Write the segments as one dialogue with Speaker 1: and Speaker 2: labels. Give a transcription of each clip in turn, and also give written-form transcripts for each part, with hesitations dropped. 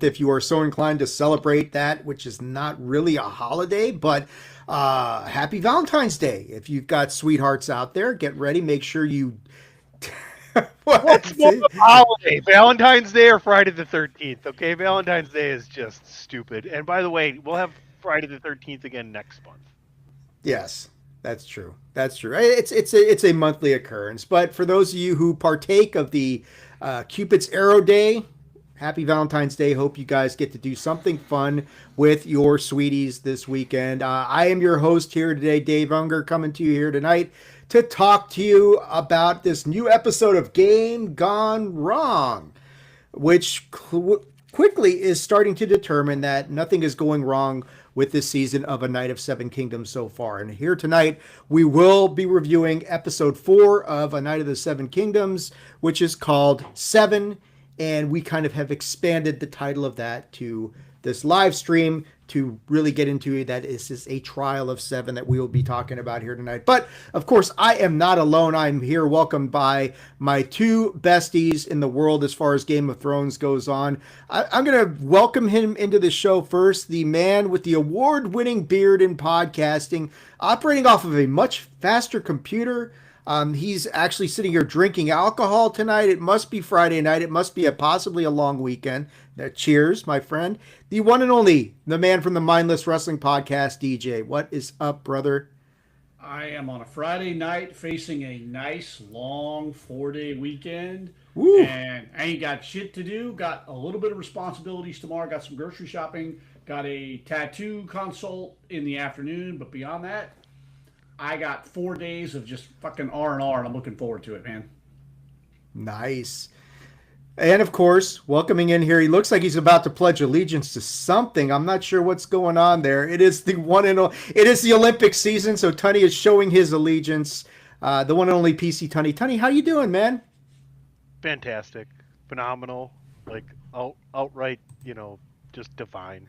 Speaker 1: if you are so inclined to celebrate that, which is not really a holiday, but happy Valentine's Day. If you've got sweethearts out there, get ready. Make sure you. What?
Speaker 2: What's more of a holiday, Valentine's Day or Friday the 13th? Okay, Valentine's Day is just stupid. And by the way, we'll have Friday the 13th again next month.
Speaker 1: Yes, that's true. That's true. It's a monthly occurrence. But for those of you who partake of the Cupid's Arrow Day, happy Valentine's Day. Hope you guys get to do something fun with your sweeties this weekend. I am your host here today, Dave Unger, coming to you here tonight to talk to you about this new episode of Game Gone Wrong, which quickly is starting to determine that nothing is going wrong with this season of A Night of Seven Kingdoms so far. And here tonight, we will be reviewing episode 4 of A Night of the Seven Kingdoms, which is called Seven. And we kind of have expanded the title of that to this live stream to really get into it. That is a trial of 7 that we will be talking about here tonight. But of course, I am not alone. I'm here welcomed by my 2 besties in the world as far as Game of Thrones goes on. I'm going to welcome him into the show first. The man with the award-winning beard in podcasting, operating off of a much faster computer. He's actually sitting here drinking alcohol tonight. It must be Friday night. It must be possibly a long weekend. Cheers, my friend. The one and only, the man from the Mindless Wrestling Podcast, DJ. What is up, brother?
Speaker 3: I am on a Friday night facing a nice, long 4-day weekend.
Speaker 1: Woo.
Speaker 3: And I ain't got shit to do. Got a little bit of responsibilities tomorrow. Got some grocery shopping. Got a tattoo consult in the afternoon. But beyond that, I got 4 days of just fucking R&R, and I'm looking forward to it, man.
Speaker 1: Nice. And of course, welcoming in here, he looks like he's about to pledge allegiance to something. I'm not sure what's going on there. It is the one and only, it is the Olympic season, so Tunney is showing his allegiance. The one and only PC Tunney. Tunney, how you doing, man?
Speaker 2: Fantastic, phenomenal, like outright, just divine.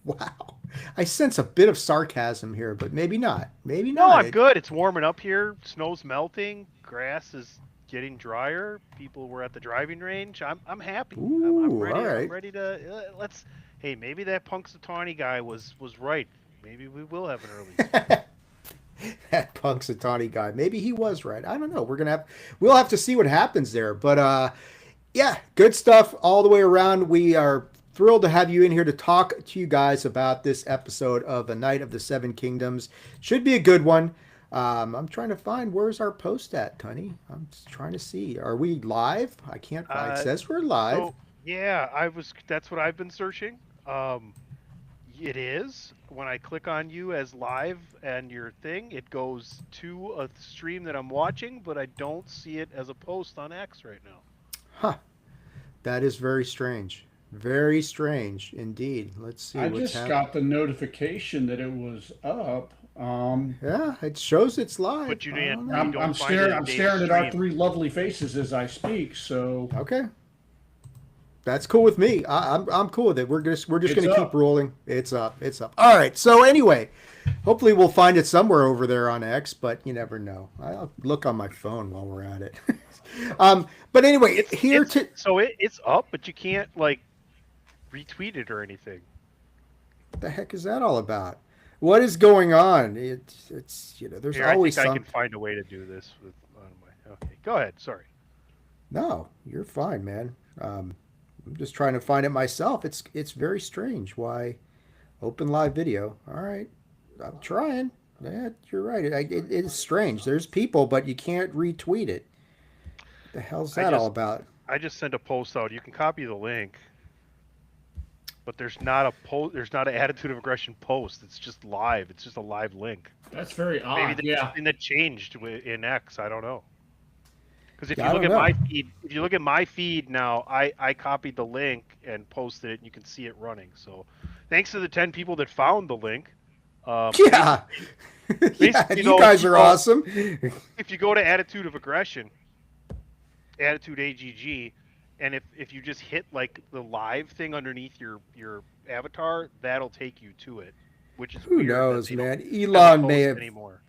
Speaker 1: Wow. I sense a bit of sarcasm here, but maybe not. Maybe
Speaker 2: No,
Speaker 1: not.
Speaker 2: I'm good. It's warming up here. Snow's melting. Grass is getting drier. People were at the driving range. I'm happy.
Speaker 1: Ooh,
Speaker 2: I'm ready.
Speaker 1: all right.
Speaker 2: I'm ready to let's. Hey, maybe that Punxsutawney guy was right. Maybe we will have an early.
Speaker 1: That Punxsutawney guy. Maybe he was right. I don't know. We'll have to see what happens there. But yeah, good stuff all the way around. We are thrilled to have you in here to talk to you guys about this episode of A Night of the Seven Kingdoms. Should be a good one. I'm trying to find, where's our post at, Tunney? I'm just trying to see. Are we live? I can't find. It says we're live.
Speaker 2: So, yeah, that's what I've been searching. It is. When I click on you as live and your thing, it goes to a stream that I'm watching, but I don't see it as a post on X right now.
Speaker 1: Huh. That is very strange. Very strange indeed. Let's see.
Speaker 3: I just got the notification that it was up.
Speaker 1: Yeah, it shows it's live.
Speaker 2: But
Speaker 3: I'm staring at our 3 lovely faces as I speak. So
Speaker 1: okay, that's cool with me. I'm cool with it. We're just gonna keep rolling. It's up. It's up. All right. So anyway, hopefully we'll find it somewhere over there on X, but you never know. I'll look on my phone while we're at it. But anyway,
Speaker 2: it's up, but you can't like retweet it or anything.
Speaker 1: What the heck is that all about? What is going on? It's there's
Speaker 2: Here,
Speaker 1: always
Speaker 2: I can find a way to do this with okay. Go ahead. Sorry.
Speaker 1: No, you're fine, man. I'm just trying to find it myself. It's very strange. Why open live video? All right, I'm trying. Yeah, you're right. It is strange. There's people, but you can't retweet it. What the hell's that all about?
Speaker 2: I just sent a post out. You can copy the link. But there's not a post. There's not an Attitude of Aggression post. It's just live. It's just a live link.
Speaker 3: That's very odd.
Speaker 2: Maybe there's something that changed in X. I don't know. Because if you look at my feed, now, I copied the link and posted it, and you can see it running. So, thanks to the 10 people that found the link.
Speaker 1: Yeah, you guys are awesome.
Speaker 2: If you go to Attitude of Aggression, Attitude AGG. And if you just hit like the live thing underneath your avatar, that'll take you to it, which is
Speaker 1: who knows, man. Elon may have anymore.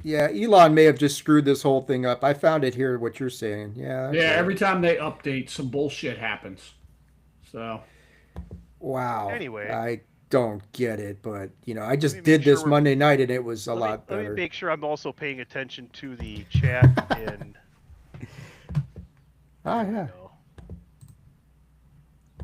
Speaker 1: Yeah, Elon may have just screwed this whole thing up. I found it here. What you're saying, yeah.
Speaker 3: Yeah, every time they update, some bullshit happens. So
Speaker 1: Wow.
Speaker 2: Anyway,
Speaker 1: I don't get it, but I
Speaker 2: let
Speaker 1: just
Speaker 2: me
Speaker 1: did
Speaker 2: make sure
Speaker 1: this
Speaker 2: we're.
Speaker 1: Monday night and it was a
Speaker 2: Let me
Speaker 1: lot
Speaker 2: let me
Speaker 1: better.
Speaker 2: make sure I'm also paying attention to the chat in.
Speaker 1: Ah,
Speaker 2: There we
Speaker 1: yeah.
Speaker 2: go.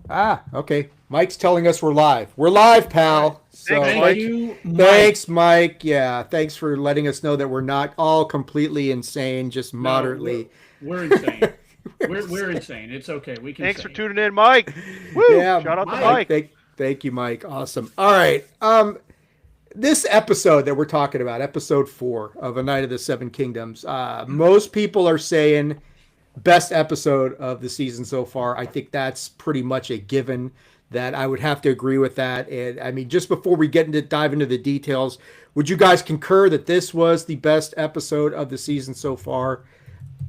Speaker 1: Ah, okay. Mike's telling us we're live. We're live, pal.
Speaker 2: All right.
Speaker 1: So
Speaker 2: Thanks,
Speaker 3: Thank
Speaker 2: Mike.
Speaker 3: you, Mike.
Speaker 1: thanks, Mike. Yeah, thanks for letting us know that we're not all completely insane, just
Speaker 3: No,
Speaker 1: moderately.
Speaker 3: we're insane. We're insane. It's okay. We can
Speaker 2: Thanks
Speaker 3: say
Speaker 2: for
Speaker 3: it.
Speaker 2: tuning in, Mike. Woo!
Speaker 1: Yeah,
Speaker 2: Shout out to
Speaker 3: Mike.
Speaker 1: Mike.
Speaker 2: Mike.
Speaker 1: Thank you, Mike. Awesome. All right. This episode that we're talking about, episode 4 of A Night of the Seven Kingdoms, most people are saying best episode of the season so far. I think that's pretty much a given. That I would have to agree with that. And I mean, just before we dive into the details, would you guys concur that this was the best episode of the season so far?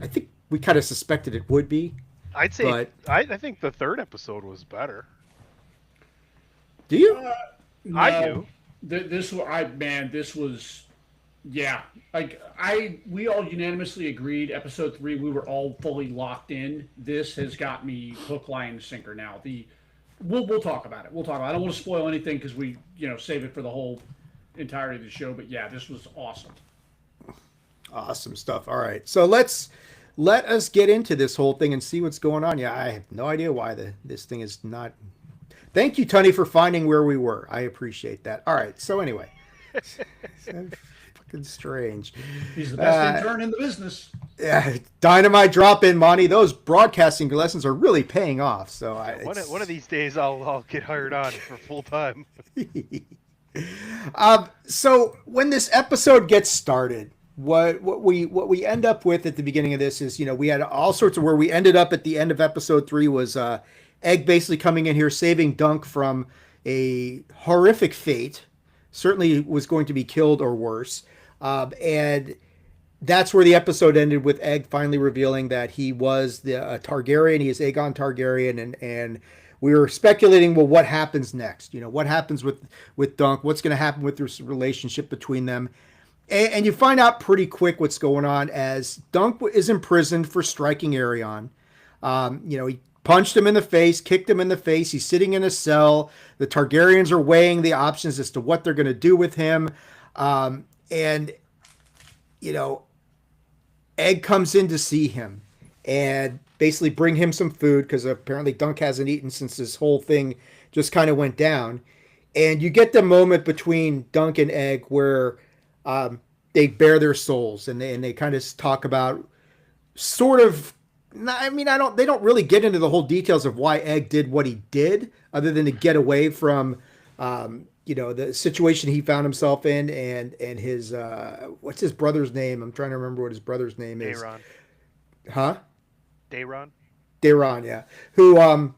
Speaker 1: I think we kind of suspected it would be,
Speaker 2: I'd say
Speaker 1: but
Speaker 2: I think the third episode was better.
Speaker 1: do you?
Speaker 2: I
Speaker 3: No,
Speaker 2: do.
Speaker 3: this was this was, yeah. Like we all unanimously agreed. Episode 3, we were all fully locked in. This has got me hook, line, and sinker. Now we'll talk about it. We'll talk about it. I don't want to spoil anything because we save it for the whole entirety of the show. But yeah, this was awesome.
Speaker 1: Awesome stuff. All right, so let us get into this whole thing and see what's going on. Yeah, I have no idea why this thing is not. Thank you, Tony, for finding where we were. I appreciate that. All right, so anyway, fucking strange.
Speaker 3: He's the best intern in the business.
Speaker 1: Yeah, dynamite drop in, Monty. Those broadcasting lessons are really paying off. So
Speaker 2: One of these days I'll get hired on for full time.
Speaker 1: So when this episode gets started, what we end up with at the beginning of this is we had all sorts of where we ended up at the end of episode 3 was Egg basically coming in here saving Dunk from a horrific fate. Certainly was going to be killed or worse, and that's where the episode ended with Egg finally revealing that he was the Targaryen. He is Aegon Targaryen, and we were speculating, well, what happens next? What happens with Dunk? What's going to happen with this relationship between them? And you find out pretty quick what's going on as Dunk is imprisoned for striking Aerion. He punched him in the face, kicked him in the face. He's sitting in a cell. The Targaryens are weighing the options as to what they're going to do with him. And Egg comes in to see him and basically bring him some food because apparently Dunk hasn't eaten since this whole thing just kind of went down. And you get the moment between Dunk and Egg where they bare their souls and they kind of talk about sort of. I mean, they don't really get into the whole details of why Egg did what he did, other than to get away from the situation he found himself in and his what's his brother's name? I'm trying to remember what his brother's name is.
Speaker 2: Daeron.
Speaker 1: Huh?
Speaker 2: Daeron.
Speaker 1: Daeron, yeah. Who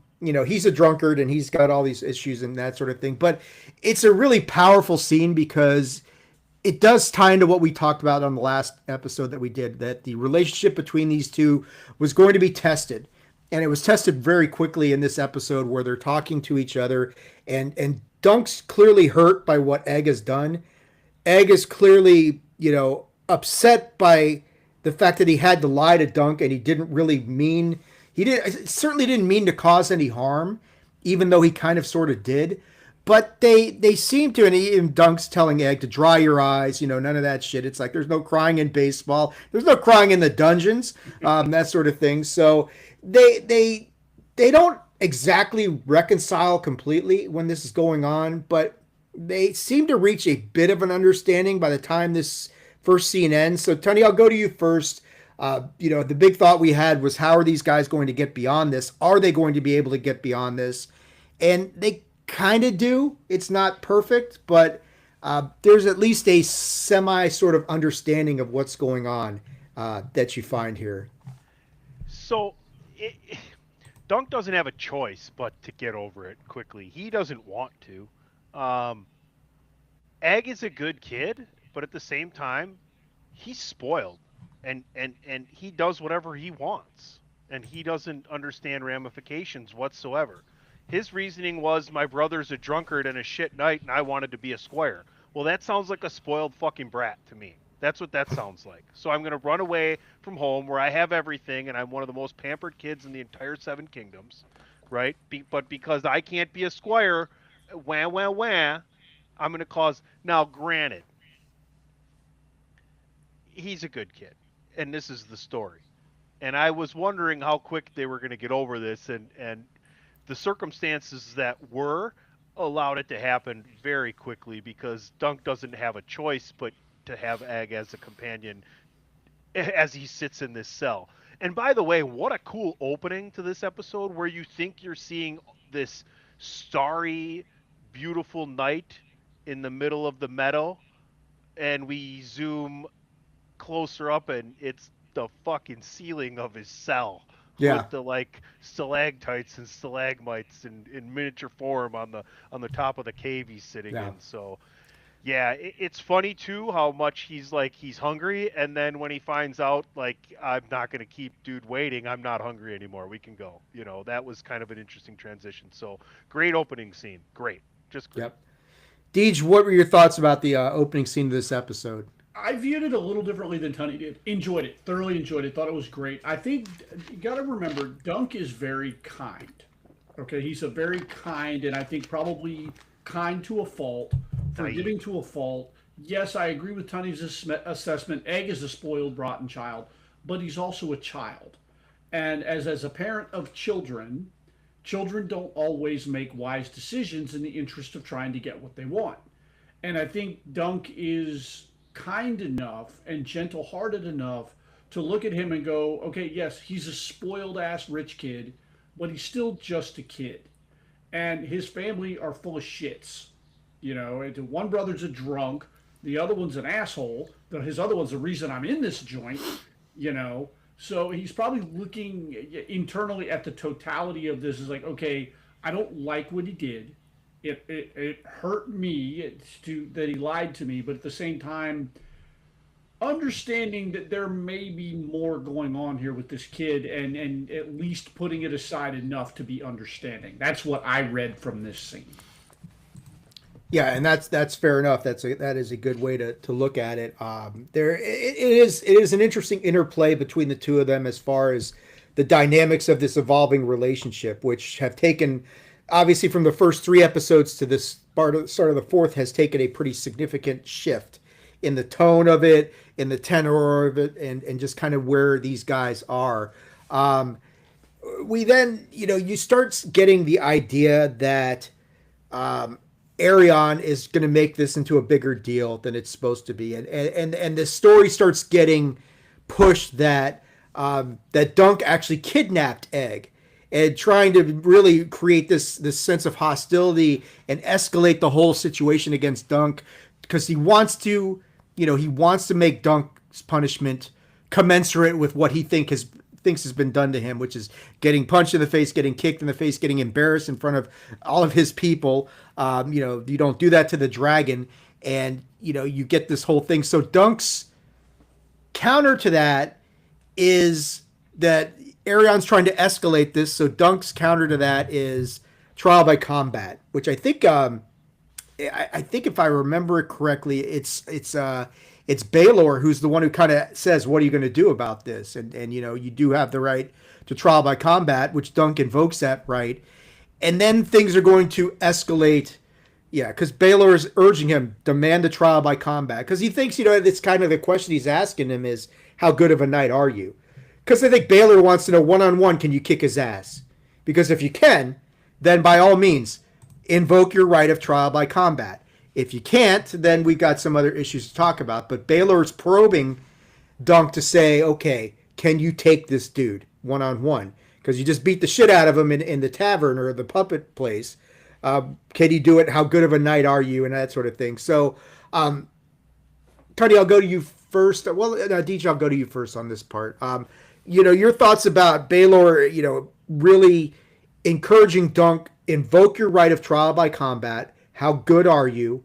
Speaker 1: he's a drunkard and he's got all these issues and that sort of thing. But it's a really powerful scene because it does tie into what we talked about on the last episode that we did, that the relationship between these two was going to be tested. And it was tested very quickly in this episode where they're talking to each other and Dunk's clearly hurt by what Egg has done. Egg is clearly, upset by the fact that he had to lie to Dunk and he certainly didn't mean to cause any harm, even though he kind of sort of did. But they seem to, and even Dunk's telling Egg to dry your eyes, none of that shit. It's like there's no crying in baseball. There's no crying in the dungeons, that sort of thing. So they don't exactly reconcile completely when this is going on, but they seem to reach a bit of an understanding by the time this first scene ends. So Tony, I'll go to you first. The big thought we had was, how are these guys going to get beyond this? Are they going to be able to get beyond this? And they kind of do. It's not perfect, but there's at least a semi sort of understanding of what's going on that you find here.
Speaker 2: So, Dunk doesn't have a choice but to get over it quickly. He doesn't want to. Egg is a good kid, but at the same time, he's spoiled, and he does whatever he wants, and he doesn't understand ramifications whatsoever. His reasoning was, my brother's a drunkard and a shit knight, and I wanted to be a squire. Well, that sounds like a spoiled fucking brat to me. That's what that sounds like. So I'm going to run away from home where I have everything, and I'm one of the most pampered kids in the entire Seven Kingdoms. right? But because I can't be a squire, wah wah wah, I'm going to cause. Now, granted, he's a good kid, and this is the story. And I was wondering how quick they were going to get over this, and the circumstances that were allowed it to happen very quickly because Dunk doesn't have a choice but to have Egg as a companion as he sits in this cell. And by the way, what a cool opening to this episode where you think you're seeing this starry, beautiful night in the middle of the meadow, and we zoom closer up and it's the fucking ceiling of his cell
Speaker 1: Yeah.
Speaker 2: with the like stalactites and stalagmites in miniature form on the top of the cave he's sitting
Speaker 1: Yeah.
Speaker 2: in. So yeah, it's funny too how much he's hungry, and then when he finds out like I'm not gonna keep dude waiting, I'm not hungry anymore. We can go. You know, that was kind of an interesting transition. So great opening scene. Great, just great.
Speaker 1: Yep. Deej, what were your thoughts about the opening scene of this episode?
Speaker 3: I viewed it a little differently than Tunney did. Enjoyed it, thoroughly enjoyed it. Thought it was great. I think you got to remember, Dunk is very kind. Okay, he's a very kind, and I think probably kind to a fault, forgiving to a fault. Yes, I agree with Tunney's assessment. Egg is a spoiled, rotten child, but he's also a child, and as a parent of children, children don't always make wise decisions in the interest of trying to get what they want. And I think Dunk is kind enough and gentle hearted enough to look at him and go, okay, yes, he's a spoiled ass rich kid, but he's still just a kid. And his family are full of shits. You know, and one brother's a drunk, the other one's an asshole, his other one's the reason I'm in this joint, you know. So he's probably looking internally at the totality of this is like, okay, I don't like what he did. It hurt me that he lied to me, but at the same time, understanding that there may be more going on here with this kid, and at least putting it aside enough to be understanding. That's what I read from this scene.
Speaker 1: Yeah, and that's fair enough. That is a good way to look at it. It is an interesting interplay between the two of them as far as the dynamics of this evolving relationship, which have taken obviously from the first 3 episodes to this start of the 4th has taken a pretty significant shift in the tone of it, in the tenor of it, and just kind of where these guys are. We then, you start getting the idea that Arion is going to make this into a bigger deal than it's supposed to be, and the story starts getting pushed that that Dunk actually kidnapped Egg, and trying to really create this sense of hostility and escalate the whole situation against Dunk because he wants to make Dunk's punishment commensurate with what he thinks has been done to him, which is getting punched in the face, getting kicked in the face, getting embarrassed in front of all of his people. You don't do that to the dragon, and you get this whole thing. So Dunk's counter to that is that Arion's trying to escalate this. So Dunk's counter to that is trial by combat, which I think if I remember it correctly, it's Baelor who's the one who kind of says, "What are you going to do about this?" And you do have the right to trial by combat, which Dunk invokes that right, and then things are going to escalate. Yeah, because Baelor is urging him demand a trial by combat because he thinks it's kind of the question he's asking him is, "How good of a knight are you?" Because I think Baelor wants to know one-on-one, can you kick his ass? Because if you can, then by all means, invoke your right of trial by combat. If you can't, then we've got some other issues to talk about. But Baelor's probing Dunk to say, okay, can you take this dude one-on-one? Because you just beat the shit out of him in the tavern or the puppet place. Can you do it? How good of a knight are you? And that sort of thing. So, Tony, I'll go to you first. Well, DJ, I'll go to you first on this part. Your thoughts about Baelor, really encouraging Dunk, invoke your right of trial by combat. How good are you?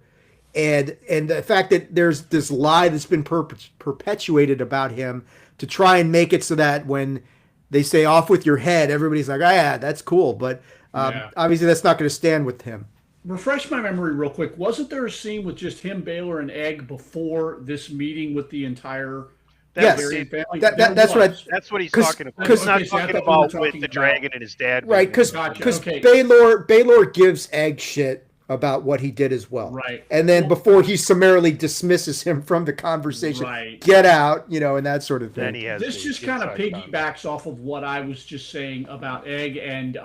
Speaker 1: And the fact that there's this lie that's been perpetuated about him to try and make it so that when they say off with your head, everybody's like, yeah, that's cool. But obviously that's not going to stand with him.
Speaker 3: Refresh my memory real quick. Wasn't there a scene with just him, Baelor, and Egg before this meeting with the entire
Speaker 1: Yes.
Speaker 2: That's,
Speaker 3: family.
Speaker 1: That's what I.
Speaker 2: that's what he's
Speaker 1: 'Cause-
Speaker 2: talking about.
Speaker 1: 'cause-
Speaker 2: He's not
Speaker 3: Okay, see, I
Speaker 2: talking
Speaker 3: thought we were
Speaker 2: about with
Speaker 3: talking
Speaker 2: the
Speaker 3: about-
Speaker 2: dragon and his dad.
Speaker 1: Right, because
Speaker 3: Gotcha, okay.
Speaker 1: Baylor gives Egg shit about what he did as well.
Speaker 3: Right.
Speaker 1: And then
Speaker 3: Well-
Speaker 1: before he summarily dismisses him from the conversation,
Speaker 3: Right.
Speaker 1: get out, and that sort of thing.
Speaker 2: Then he has
Speaker 3: This
Speaker 2: the
Speaker 3: just kind of
Speaker 2: inside comment.
Speaker 3: piggybacks off of what I was just saying about Egg and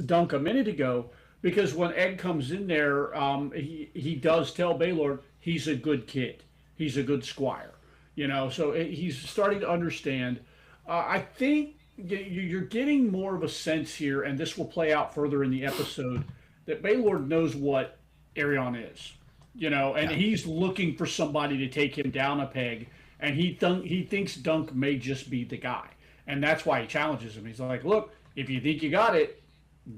Speaker 3: Dunk a minute ago, because when Egg comes in there, he does tell Baylor he's a good kid, he's a good squire, so he's starting to understand. I think you're getting more of a sense here, and this will play out further in the episode, that Baylor knows what Arion is, and he's looking for somebody to take him down a peg, and he thinks Dunk may just be the guy, and that's why he challenges him. He's like, look, if you think you got it,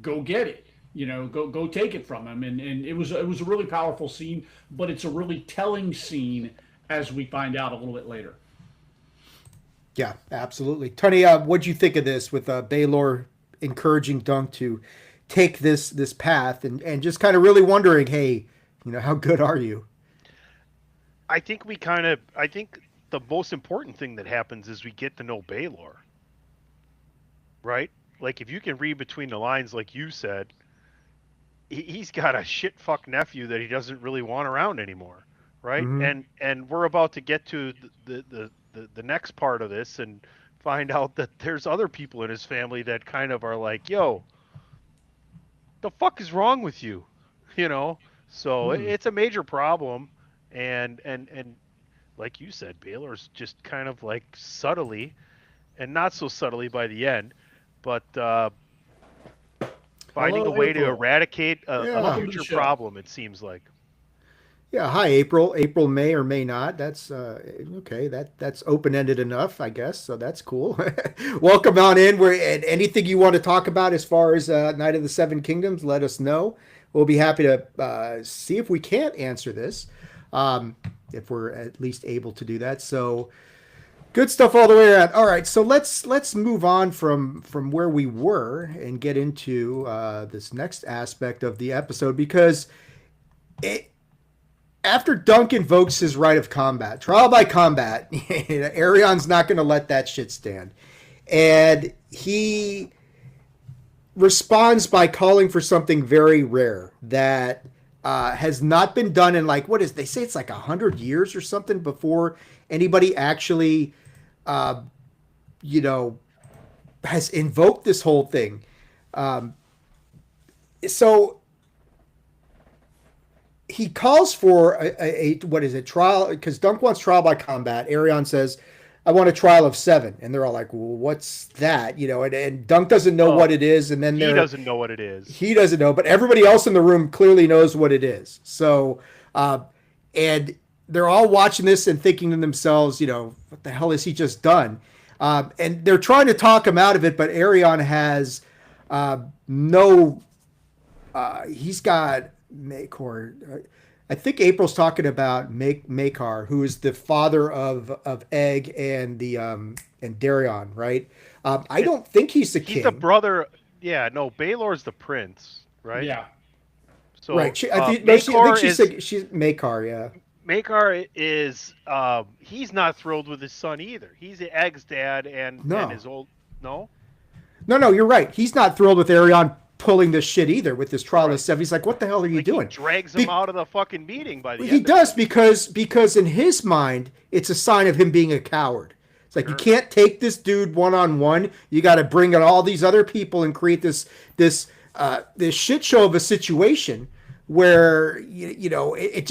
Speaker 3: go get it. Go take it from him. And it was a really powerful scene, but it's a really telling scene as we find out a little bit later.
Speaker 1: Yeah, absolutely. Tony, what'd you think of this with Baylor encouraging Dunk to take this path and just kind of really wondering, hey, how good are you?
Speaker 2: I think the most important thing that happens is we get to know Baylor. Right? Like, if you can read between the lines, like you said, he's got a shit fuck nephew that he doesn't really want around anymore, right?
Speaker 1: Mm-hmm.
Speaker 2: And we're about to get to the next part of this and find out that there's other people in his family that kind of are like, yo, the fuck is wrong with you? So it's a major problem, and like you said, Baylor's just kind of like subtly, and not so subtly by the end, but finding
Speaker 1: Hello,
Speaker 2: a way to
Speaker 1: April.
Speaker 2: eradicate a
Speaker 3: Welcome to the
Speaker 2: future
Speaker 3: show.
Speaker 2: problem, it seems like.
Speaker 1: Yeah, hi April. April may or may not. That's okay. That's open-ended enough, I guess. So that's cool. Welcome on in. And anything you want to talk about as far as Night of the Seven Kingdoms, let us know. We'll be happy to see if we can't answer this, if we're at least able to do that. So good stuff all the way around. All right, so let's move on from where we were and get into this next aspect of the episode, because after Dunk invokes his right of combat, trial by combat, Arion's not going to let that shit stand. And he responds by calling for something very rare that has not been done in, like, they say it's like 100 years or something before anybody actually, has invoked this whole thing. So he calls for a trial, because Dunk wants trial by combat. Arion says, I want a trial of 7. And they're all like, well, what's that? And Dunk doesn't know what it is. And then
Speaker 2: he doesn't know what it is.
Speaker 1: He doesn't know, but everybody else in the room clearly knows what it is. So, and they're all watching this and thinking to themselves, what the hell has he just done? And they're trying to talk him out of it, but Arion has he's got Makor. I think April's talking about Makar, who is the father of Egg and and Darion, right? I don't think he's the king.
Speaker 2: He's the brother. Yeah, no, Baylor's the prince, right?
Speaker 3: Yeah.
Speaker 2: So
Speaker 1: right. I think she's Makar. Yeah.
Speaker 2: Makar is he's not thrilled with his son either. He's Egg's dad and his old No,
Speaker 1: you're right. He's not thrilled with Arion pulling this shit either with this trial of 7. He's like, what the hell are you doing?
Speaker 2: He drags him out of the fucking meeting by the end.
Speaker 1: He does, because in his mind it's a sign of him being a coward. It's like, you can't take this dude one-on-one. You got to bring in all these other people and create this shit show of a situation where it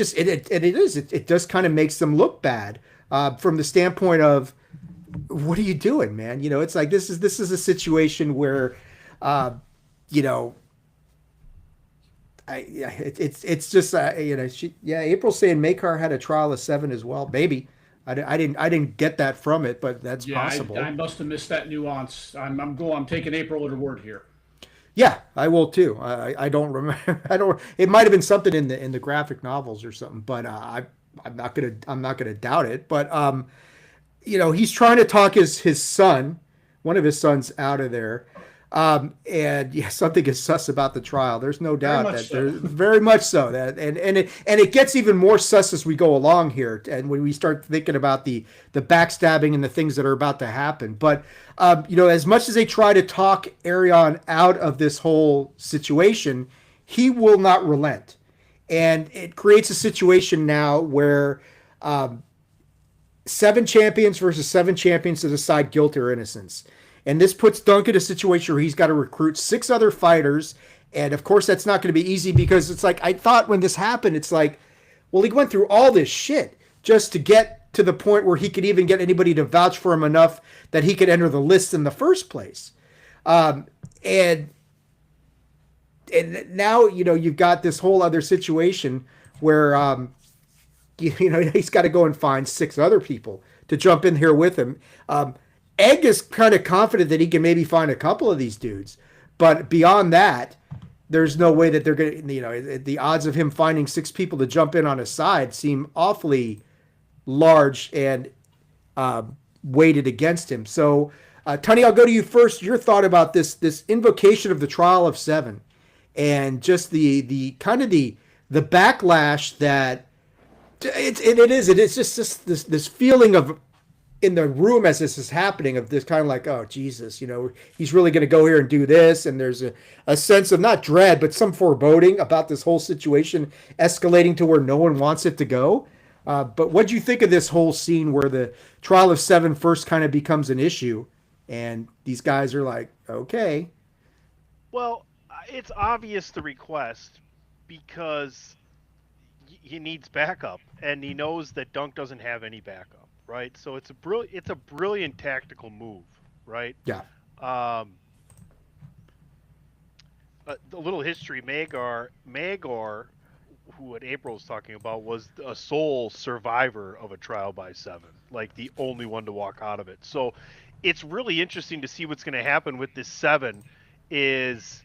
Speaker 1: does kind of makes them look bad from the standpoint of, what are you doing, man? It's like, this is a situation where it's just April's saying Makar had a trial of 7 as well. Maybe I didn't get that from it, but that's possible.
Speaker 3: I must have missed that nuance. I'm taking April at her word here.
Speaker 1: Yeah, I will too. I don't remember. It might have been something in the graphic novels or something, but I'm not gonna doubt it. But he's trying to talk his son, one of his sons, out of there. And yeah, something is sus about the trial. There's no doubt that
Speaker 3: so.
Speaker 1: there's very much so that, and it gets even more sus as we go along here. And when we start thinking about the backstabbing and the things that are about to happen, but as much as they try to talk Arion out of this whole situation, he will not relent, and it creates a situation now where 7 champions versus 7 champions to decide guilt or innocence. And this puts Dunk in a situation where he's got to recruit 6 other fighters. And of course, that's not going to be easy because it's like, I thought when this happened, it's like, well, he went through all this shit just to get to the point where he could even get anybody to vouch for him enough that he could enter the list in the first place. And now, you've got this whole other situation where, he's got to go and find 6 other people to jump in here with him. Egg is kind of confident that he can maybe find a couple of these dudes, but beyond that, there's no way that they're going to, the odds of him finding 6 people to jump in on his side seem awfully large and weighted against him. So, Tony, I'll go to you first. Your thought about this invocation of the trial of 7 and just the kind of the backlash that it's just this feeling of in the room as this is happening of this kind of like, oh Jesus, he's really going to go here and do this, and there's a sense of not dread but some foreboding about this whole situation escalating to where no one wants it to go. But what do you think of this whole scene where the trial of 7 first kind of becomes an issue, and these guys are like, okay?
Speaker 2: Well, it's obvious the request because he needs backup, and he knows that Dunk doesn't have any backup, right? So it's a brilliant tactical move, right?
Speaker 1: Yeah.
Speaker 2: A little history: Magor, who what April was talking about, was a sole survivor of a trial by 7, like the only one to walk out of it. So it's really interesting to see what's going to happen with this 7. Is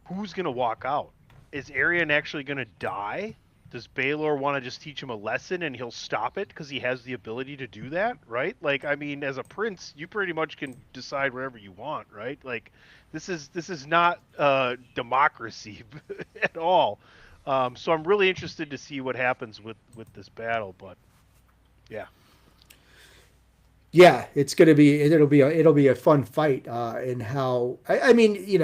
Speaker 2: who's going to walk out? Is Arion actually going to die? Does Baylor want to just teach him a lesson and he'll stop it because he has the ability to do that, right? Like, I mean, as a prince, you pretty much can decide whatever you want, right? Like, this is not democracy at all. So I'm really interested to see what happens with this battle, but yeah.
Speaker 1: Yeah, it'll be a fun fight, and how I mean,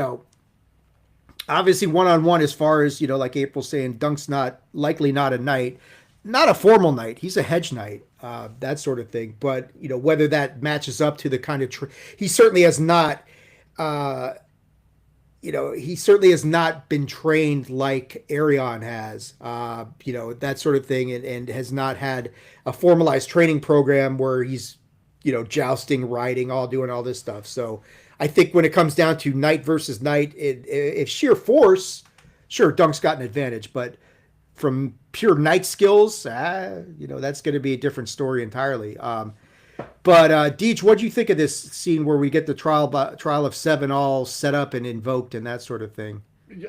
Speaker 1: obviously one-on-one, as far as like April's saying, Dunk's likely not a knight, not a formal knight. He's a hedge knight, that sort of thing. But whether that matches up to the kind of he certainly has not, he certainly has not been trained like Arion has, that sort of thing, and has not had a formalized training program where he's jousting, riding, all doing all this stuff. So I think when it comes down to knight versus knight, if sheer force, sure, Dunk's got an advantage, but from pure knight skills, that's going to be a different story entirely. But Deej, what do you think of this scene where we get the trial of 7 all set up and invoked and that sort of thing?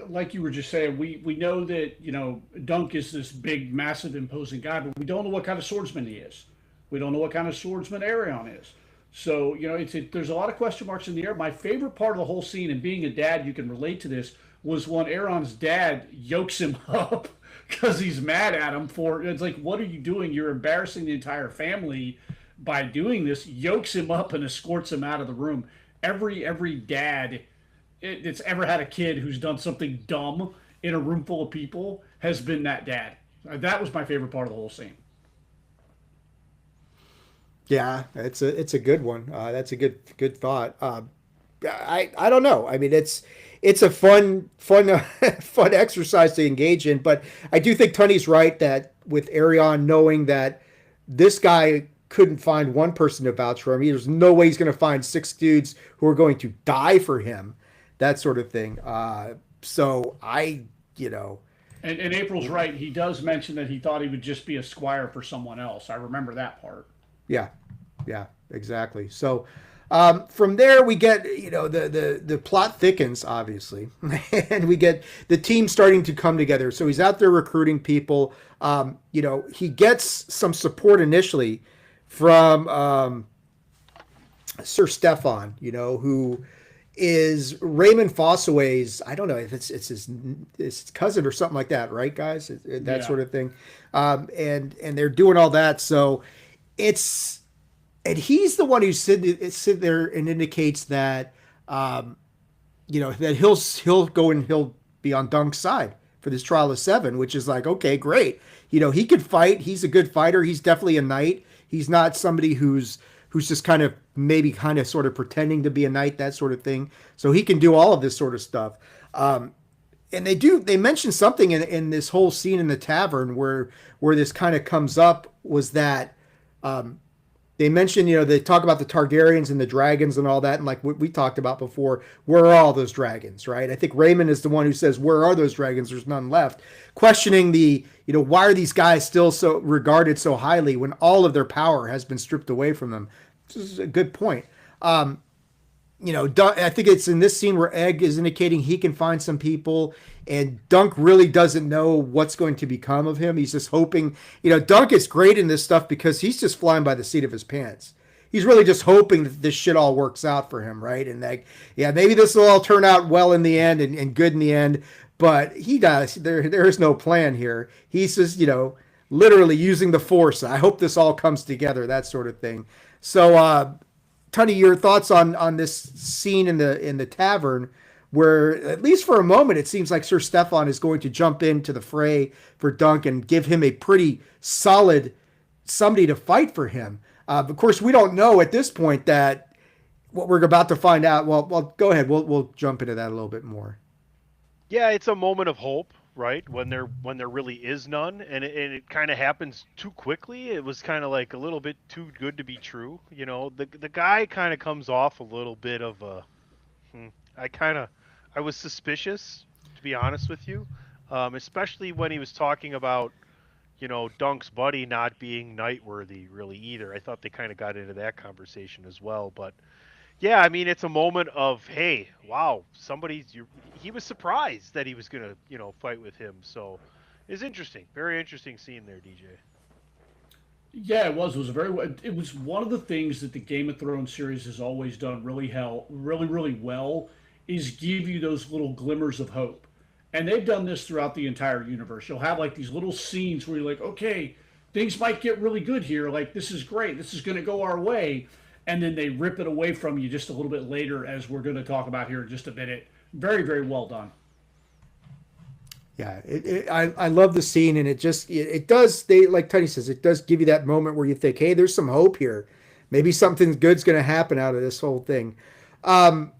Speaker 3: Like you were just saying, we know that Dunk is this big, massive, imposing guy, but we don't know what kind of swordsman he is. We don't know what kind of swordsman Arion is. So, there's a lot of question marks in the air. My favorite part of the whole scene, and being a dad, you can relate to this, was when Arion's dad yokes him up because he's mad at him it's like, what are you doing? You're embarrassing the entire family by doing this. Yokes him up and escorts him out of the room. Every dad that's ever had a kid who's done something dumb in a room full of people has been that dad. That was my favorite part of the whole scene.
Speaker 1: Yeah, it's a good one. That's a good thought. I don't know. I mean, it's a fun fun exercise to engage in, but I do think Tony's right that with Arion knowing that this guy couldn't find one person to vouch for him, there's no way he's going to find 6 dudes who are going to die for him, that sort of thing. So I.
Speaker 3: And April's right. He does mention that he thought he would just be a squire for someone else. I remember that part.
Speaker 1: Yeah, exactly. So from there we get, the plot thickens, obviously, and we get the team starting to come together. So he's out there recruiting people. He gets some support initially from Sir Stefan, who is Raymond Fossaway's. I don't know if it's his cousin or something like that, right, guys? That sort of thing. And they're doing all that, so it's and he's the one who sit there and indicates that that he'll go and he'll be on Dunk's side for this trial of 7, which is like, okay, great. He could fight. He's a good fighter. He's definitely a knight. He's not somebody who's just kind of sort of pretending to be a knight, that sort of thing. So he can do all of this sort of stuff. And they mention something in this whole scene in the tavern where this kind of comes up, was that they mention, they talk about the Targaryens and the dragons and all that. And like what we talked about before, where are all those dragons, right? I think Raymond is the one who says, where are those dragons? There's none left. Questioning why are these guys still so regarded so highly when all of their power has been stripped away from them? This is a good point. I think it's in this scene where Egg is indicating he can find some people, and Dunk really doesn't know what's going to become of him. He's just hoping, Dunk is great in this stuff because he's just flying by the seat of his pants. He's really just hoping that this shit all works out for him, right? And maybe this will all turn out well in the end and good in the end, but he does. There is no plan here. He's just, literally using the Force. I hope this all comes together, that sort of thing. So, Tony, your thoughts on this scene in the tavern, where at least for a moment it seems like Sir Stefan is going to jump into the fray for Dunk and give him a pretty solid somebody to fight for him. Of course, we don't know at this point that what we're about to find out. Well, go ahead. We'll jump into that a little bit more.
Speaker 2: Yeah, it's a moment of hope, right? When there really is none, and it kind of happens too quickly. It was kind of like a little bit too good to be true. The guy kind of comes off a little bit of a. I was suspicious, to be honest with you, especially when he was talking about, Dunk's buddy not being knight worthy really either. I thought they kind of got into that conversation as well, but. Yeah, I mean, it's a moment of, hey, wow, he was surprised that he was going to, fight with him. So it's interesting. Very interesting scene there, DJ.
Speaker 3: Yeah, it was. It was one of the things that the Game of Thrones series has always done really well, is give you those little glimmers of hope. And they've done this throughout the entire universe. You'll have like these little scenes where you're like, okay, things might get really good here. Like, this is great. This is going to go our way. And then they rip it away from you just a little bit later, as we're going to talk about here in just a minute. Very, very well done.
Speaker 1: Yeah, I love the scene, and it does. Like Tony says, it does give you that moment where you think, hey, there's some hope here. Maybe something good's going to happen out of this whole thing. After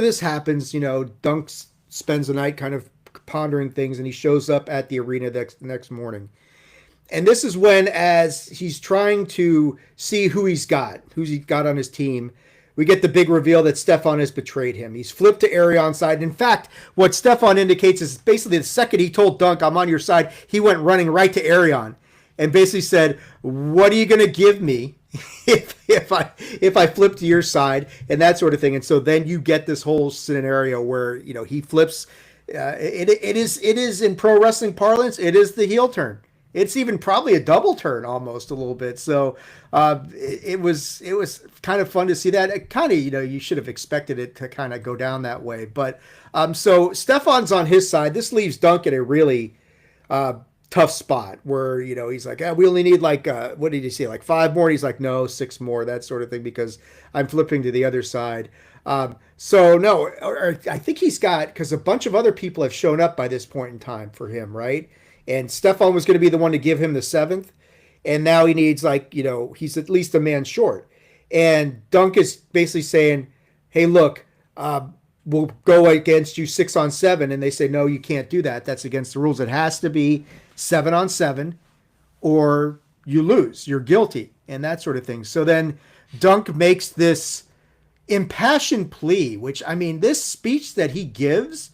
Speaker 1: this happens, Dunk spends the night kind of pondering things, and he shows up at the arena the next morning. And this is when, as he's trying to see who's he got on his team, we get the big reveal that Stefan has betrayed him. He's flipped to Aerion's side. In fact, what Stefan indicates is basically the second he told Dunk, I'm on your side, he went running right to Aerion and basically said, what are you going to give me if I flip to your side, and that sort of thing. And so then you get this whole scenario where, he flips. It is in pro wrestling parlance, it is the heel turn. It's even probably a double turn almost a little bit. So it was kind of fun to see that. It kind of, you should have expected it to kind of go down that way. But so Stefan's on his side. This leaves Dunk in a really tough spot where, he's like, we only need what did he say? Like 5 more. And he's like, no, 6 more, that sort of thing, because I'm flipping to the other side. So no, I think he's got, because a bunch of other people have shown up by this point in time for him, right? And Stefan was going to be the one to give him the 7th. And now he needs he's at least a man short. And Dunk is basically saying, hey, look, we'll go against you 6 on 7. And they say, no, you can't do that. That's against the rules. It has to be 7 on 7 or you lose. You're guilty and that sort of thing. So then Dunk makes this impassioned plea, which, I mean, this speech that he gives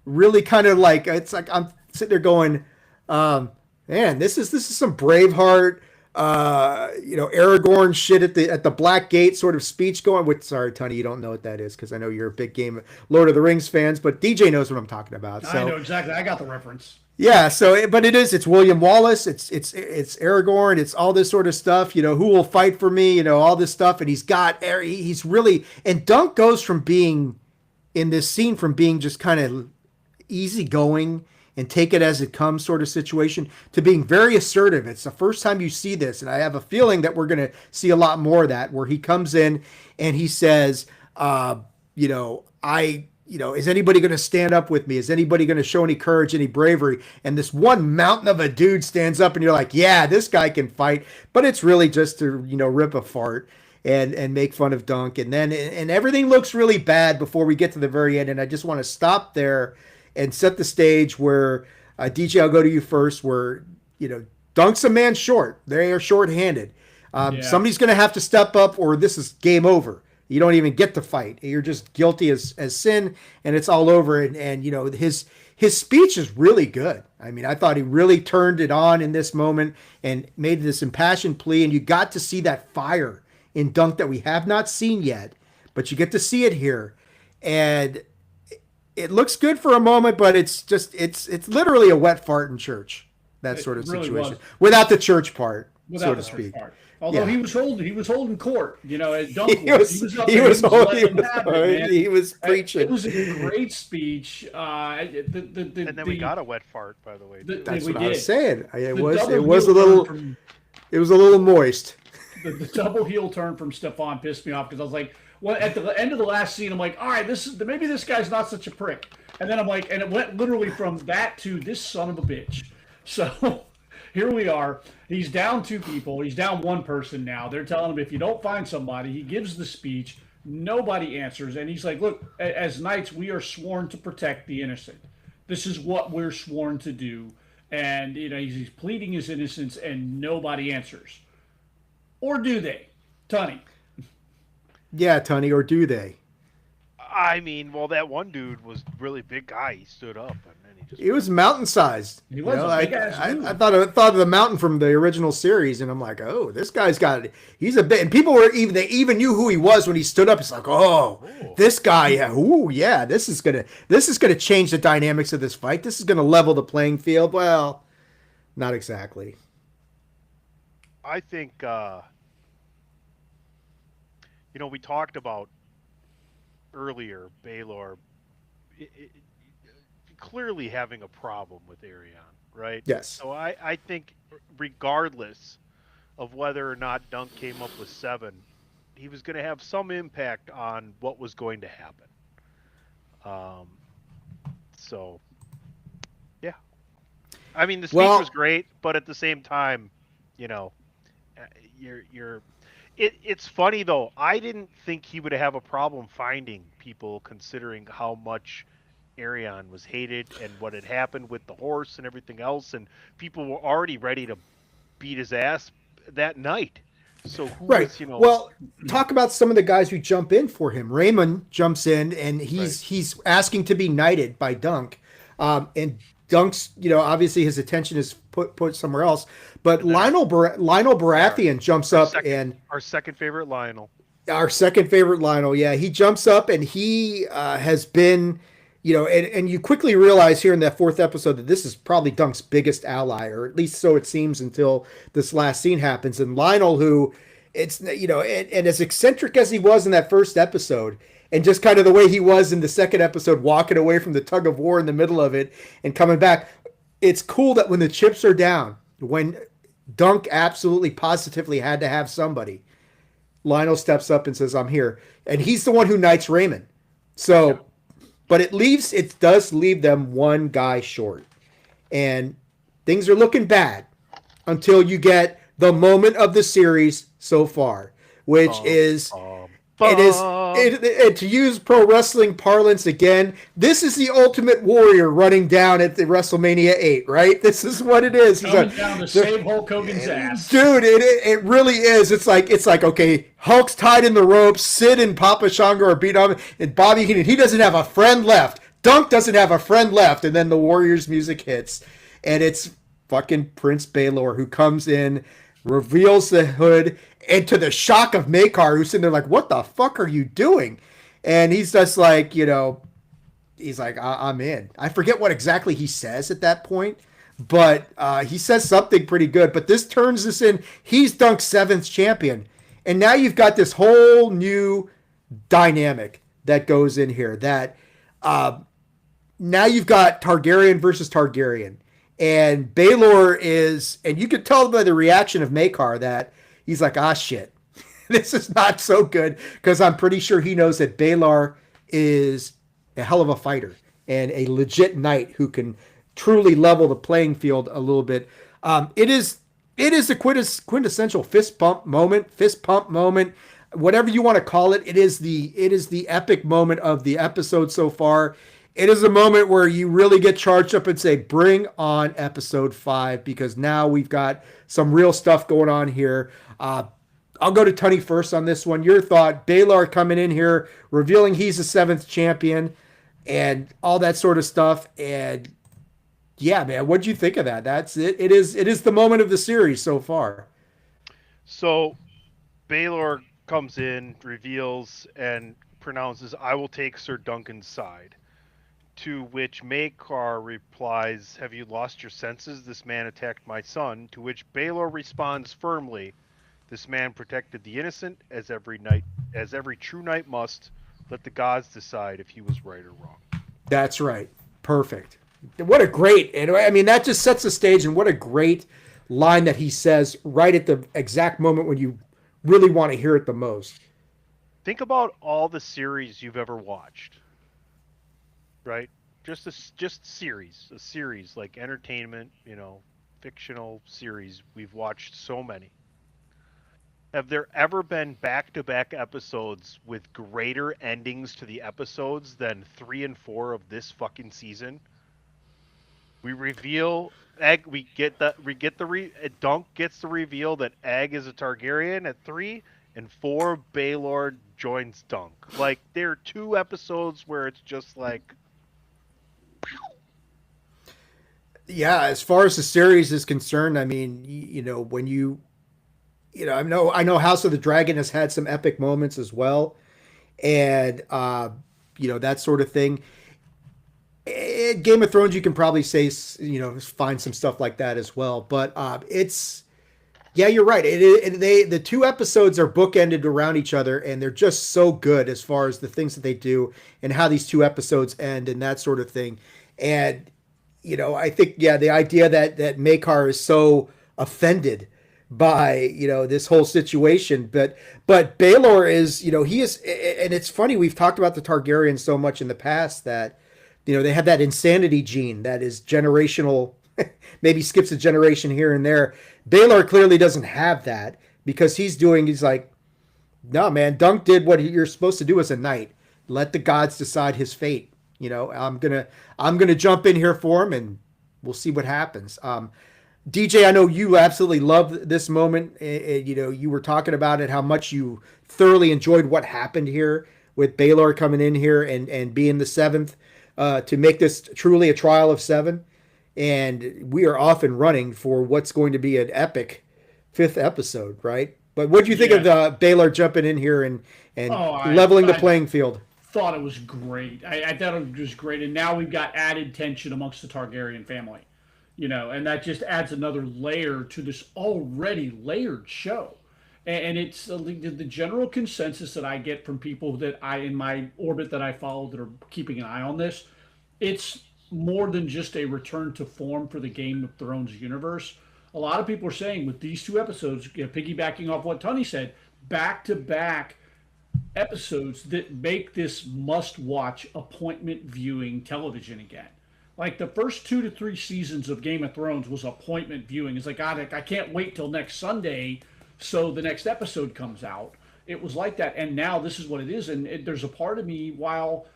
Speaker 1: really kind of it's like I'm sitting there going, man, this is some Braveheart, Aragorn shit at the Black Gate sort of speech going with. Sorry, Tony, you don't know what that is because I know you're a big game Lord of the Rings fans, but DJ knows what I'm talking about. So,
Speaker 3: I know exactly. I got the reference.
Speaker 1: Yeah, so but it's William Wallace, it's Aragorn, it's all this sort of stuff, who will fight for me, all this stuff, and he's really, and Dunk goes from being in this scene from being just kind of easygoing and take it as it comes sort of situation to being very assertive. It's the first time you see this, and I have a feeling that we're going to see a lot more of that, where he comes in and he says, is anybody going to stand up with me? Is anybody going to show any courage, any bravery? And this one mountain of a dude stands up, and you're like, yeah, this guy can fight, but it's really just to rip a fart and make fun of Dunk, and everything looks really bad before we get to the very end. And I just want to stop there and set the stage where DJ, I'll go to you first. Where Dunk's a man short; they are short-handed. Somebody's going to have to step up, or this is game over. You don't even get to fight. You're just guilty as sin, and it's all over. And his speech is really good. I mean, I thought he really turned it on in this moment and made this impassioned plea. And you got to see that fire in Dunk that we have not seen yet, but you get to see it here. And it looks good for a moment, but it's literally a wet fart in church, that sort of
Speaker 3: really
Speaker 1: situation,
Speaker 3: was.
Speaker 1: without the church part,
Speaker 3: Without
Speaker 1: so
Speaker 3: the
Speaker 1: to
Speaker 3: church
Speaker 1: speak.
Speaker 3: part. Although
Speaker 1: Yeah.
Speaker 3: he was holding court, at Dunk.
Speaker 1: He was
Speaker 3: up there, letting them have it, man.
Speaker 1: he was
Speaker 3: It
Speaker 1: preaching.
Speaker 3: was a great speech.
Speaker 2: And then we got a wet fart, by the way.
Speaker 1: That's
Speaker 3: we
Speaker 1: what I was
Speaker 3: did.
Speaker 1: saying. It
Speaker 3: The
Speaker 1: was
Speaker 3: double
Speaker 1: a
Speaker 3: heel
Speaker 1: little
Speaker 3: turn
Speaker 1: it was a little moist.
Speaker 3: the double heel turn from Stefan pissed me off because I was like, well, at the end of the last scene, I'm like, all right, maybe this guy's not such a prick. And then I'm like, and it went literally from that to this son of a bitch. So here we are. He's down 2 people. He's down 1 person now. They're telling him if you don't find somebody, he gives the speech. Nobody answers. And he's like, look, as knights, we are sworn to protect the innocent. This is what we're sworn to do. And, he's pleading his innocence and nobody answers. Or do they? Tunney.
Speaker 1: Yeah, Tony, or do they?
Speaker 2: I mean, well, that one dude was really big guy. He stood up and then he just.
Speaker 1: It was mountain sized.
Speaker 3: He was a big-ass dude.
Speaker 1: I thought of the mountain from the original series, and I'm like, oh, this guy's he's a bit. And people they even knew who he was when he stood up. It's like, this guy, yeah, this is gonna change the dynamics of this fight. This is gonna level the playing field. Well, not exactly.
Speaker 2: I think, we talked about earlier Baylor clearly having a problem with Arion, right?
Speaker 1: Yes.
Speaker 2: So I think regardless of whether or not Dunk came up with 7, he was going to have some impact on what was going to happen. So, yeah. I mean, the speech was great, but at the same time, it's funny though. I didn't think he would have a problem finding people considering how much Arion was hated and what had happened with the horse and everything else, and people were already ready to beat his ass that night. So who
Speaker 1: right.
Speaker 2: was,
Speaker 1: Well, talk about some of the guys who jump in for him. Raymond jumps in and he's asking to be knighted by Dunk. And Dunk's, obviously his attention is put somewhere else. But Lionel Baratheon jumps up and
Speaker 2: our second favorite Lionel.
Speaker 1: Our second favorite Lionel, yeah. He jumps up and he has been, and you quickly realize here in that 4th episode that this is probably Dunk's biggest ally, or at least so it seems until this last scene happens. And Lionel, who and as eccentric as he was in that 1st episode, and just kind of the way he was in the 2nd episode, walking away from the tug of war in the middle of it and coming back, it's cool that when the chips are down, when Dunk absolutely positively had to have somebody, Lionel steps up and says, I'm here. And he's the one who knights Raymond. So, but it does leave them 1 guy short. And things are looking bad until you get the moment of the series so far, which is to use pro wrestling parlance again, this is the Ultimate Warrior running down at the WrestleMania 8, right? This is what it is.
Speaker 3: Coming down to save Hulk Hogan's ass.
Speaker 1: Dude, it really is. It's like, okay, Hulk's tied in the ropes, Sid and Papa Shango are beat up, and Bobby Heenan, he doesn't have a friend left. Dunk doesn't have a friend left, and then the Warriors music hits, and it's fucking Prince Baylor who comes in, reveals the hood, and to the shock of Makar, who's sitting there like, what the fuck are you doing? And he's just like, he's like, I'm in. I forget what exactly he says at that point, but he says something pretty good. But this turns this in. He's Dunk's 7th champion. And now you've got this whole new dynamic that goes in here. That now you've got Targaryen versus Targaryen. And Baelor is, and you could tell by the reaction of Maekar that he's like, shit. This is not so good, because I'm pretty sure he knows that Baelor is a hell of a fighter and a legit knight who can truly level the playing field a little bit. It is a quintessential fist pump moment, whatever you want to call it. It is the epic moment of the episode so far. It is a moment where you really get charged up and say, bring on episode 5, because now we've got some real stuff going on here. I'll go to Tunney first on this one. Your thought, Baelor coming in here, revealing he's the 7th champion and all that sort of stuff. And yeah, man, what'd you think of that? That's it. It is the moment of the series so far.
Speaker 2: So Baelor comes in, reveals, and pronounces, "I will take Sir Duncan's side." To which Maekar replies, "Have you lost your senses? This man attacked my son." To which Baelor responds firmly, "This man protected the innocent, as every true knight must. Let the gods decide if he was right or wrong."
Speaker 1: That's right. Perfect. What a great, and I mean, that just sets the stage, and what a great line that he says right at the exact moment when you really want to hear it the most.
Speaker 2: Think about all the series you've ever watched, right? Just a series like entertainment, fictional series. We've watched so many. Have there ever been back-to-back episodes with greater endings to the episodes than 3 and 4 of this fucking season? We reveal Egg. Dunk gets the reveal that Egg is a Targaryen at 3, and 4, Baelor joins Dunk. Like, there are 2 episodes where it's just like,
Speaker 1: Yeah, as far as the series is concerned, I mean, when I know House of the Dragon has had some epic moments as well, and that sort of thing. Game of Thrones, you can probably say, find some stuff like that as well. But yeah, you're right. The 2 episodes are bookended around each other, and they're just so good as far as the things that they do and how these 2 episodes end and that sort of thing. And I think, the idea that Maekar is so offended by this whole situation, but Baelor is he is, and it's funny, we've talked about the Targaryens so much in the past that they have that insanity gene that is generational, maybe skips a generation here and there. Baelor clearly doesn't have that, because he's like, no man, Dunk did what you're supposed to do as a knight. Let the gods decide his fate. I'm gonna jump in here for him, and we'll see what happens. DJ, I know you absolutely love this moment. You were talking about it, how much you thoroughly enjoyed what happened here with Baelor coming in here and being the 7th to make this truly a trial of 7. And we are off and running for what's going to be an epic 5th episode, right? But what do you think of Baelor jumping in here and leveling the playing field?
Speaker 3: Thought it was great. I thought it was great, and now we've got added tension amongst the Targaryen family, and that just adds another layer to this already layered show. And it's the general consensus that I get from people that in my orbit that I follow that are keeping an eye on this. It's more than just a return to form for the Game of Thrones universe. A lot of people are saying with these 2 episodes, piggybacking off what Tunney said, back-to-back episodes that make this must-watch appointment viewing television again. Like, the first 2 to 3 seasons of Game of Thrones was appointment viewing. It's like, God, I can't wait till next Sunday so the next episode comes out. It was like that, and now this is what it is. And there's a part of me, while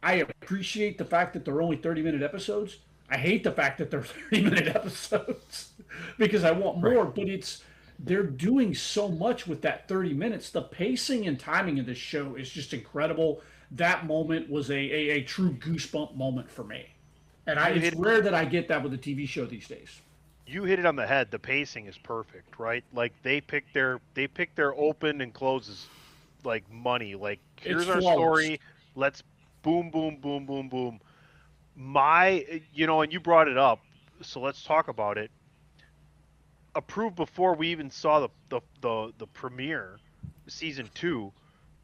Speaker 3: I appreciate the fact that they're only 30-minute episodes, I hate the fact that they're 30-minute episodes because I want more. Right. But they're doing so much with that 30 minutes. The pacing and timing of this show is just incredible. That moment was a true goosebump moment for me. And it's rare that I get that with a TV show these days.
Speaker 2: You hit it on the head. The pacing is perfect, right? Like, they pick their open and closes like money. Like, here's our story. Let's boom, boom, boom, boom, boom. And you brought it up, so let's talk about it. Approved before we even saw the premiere, season two.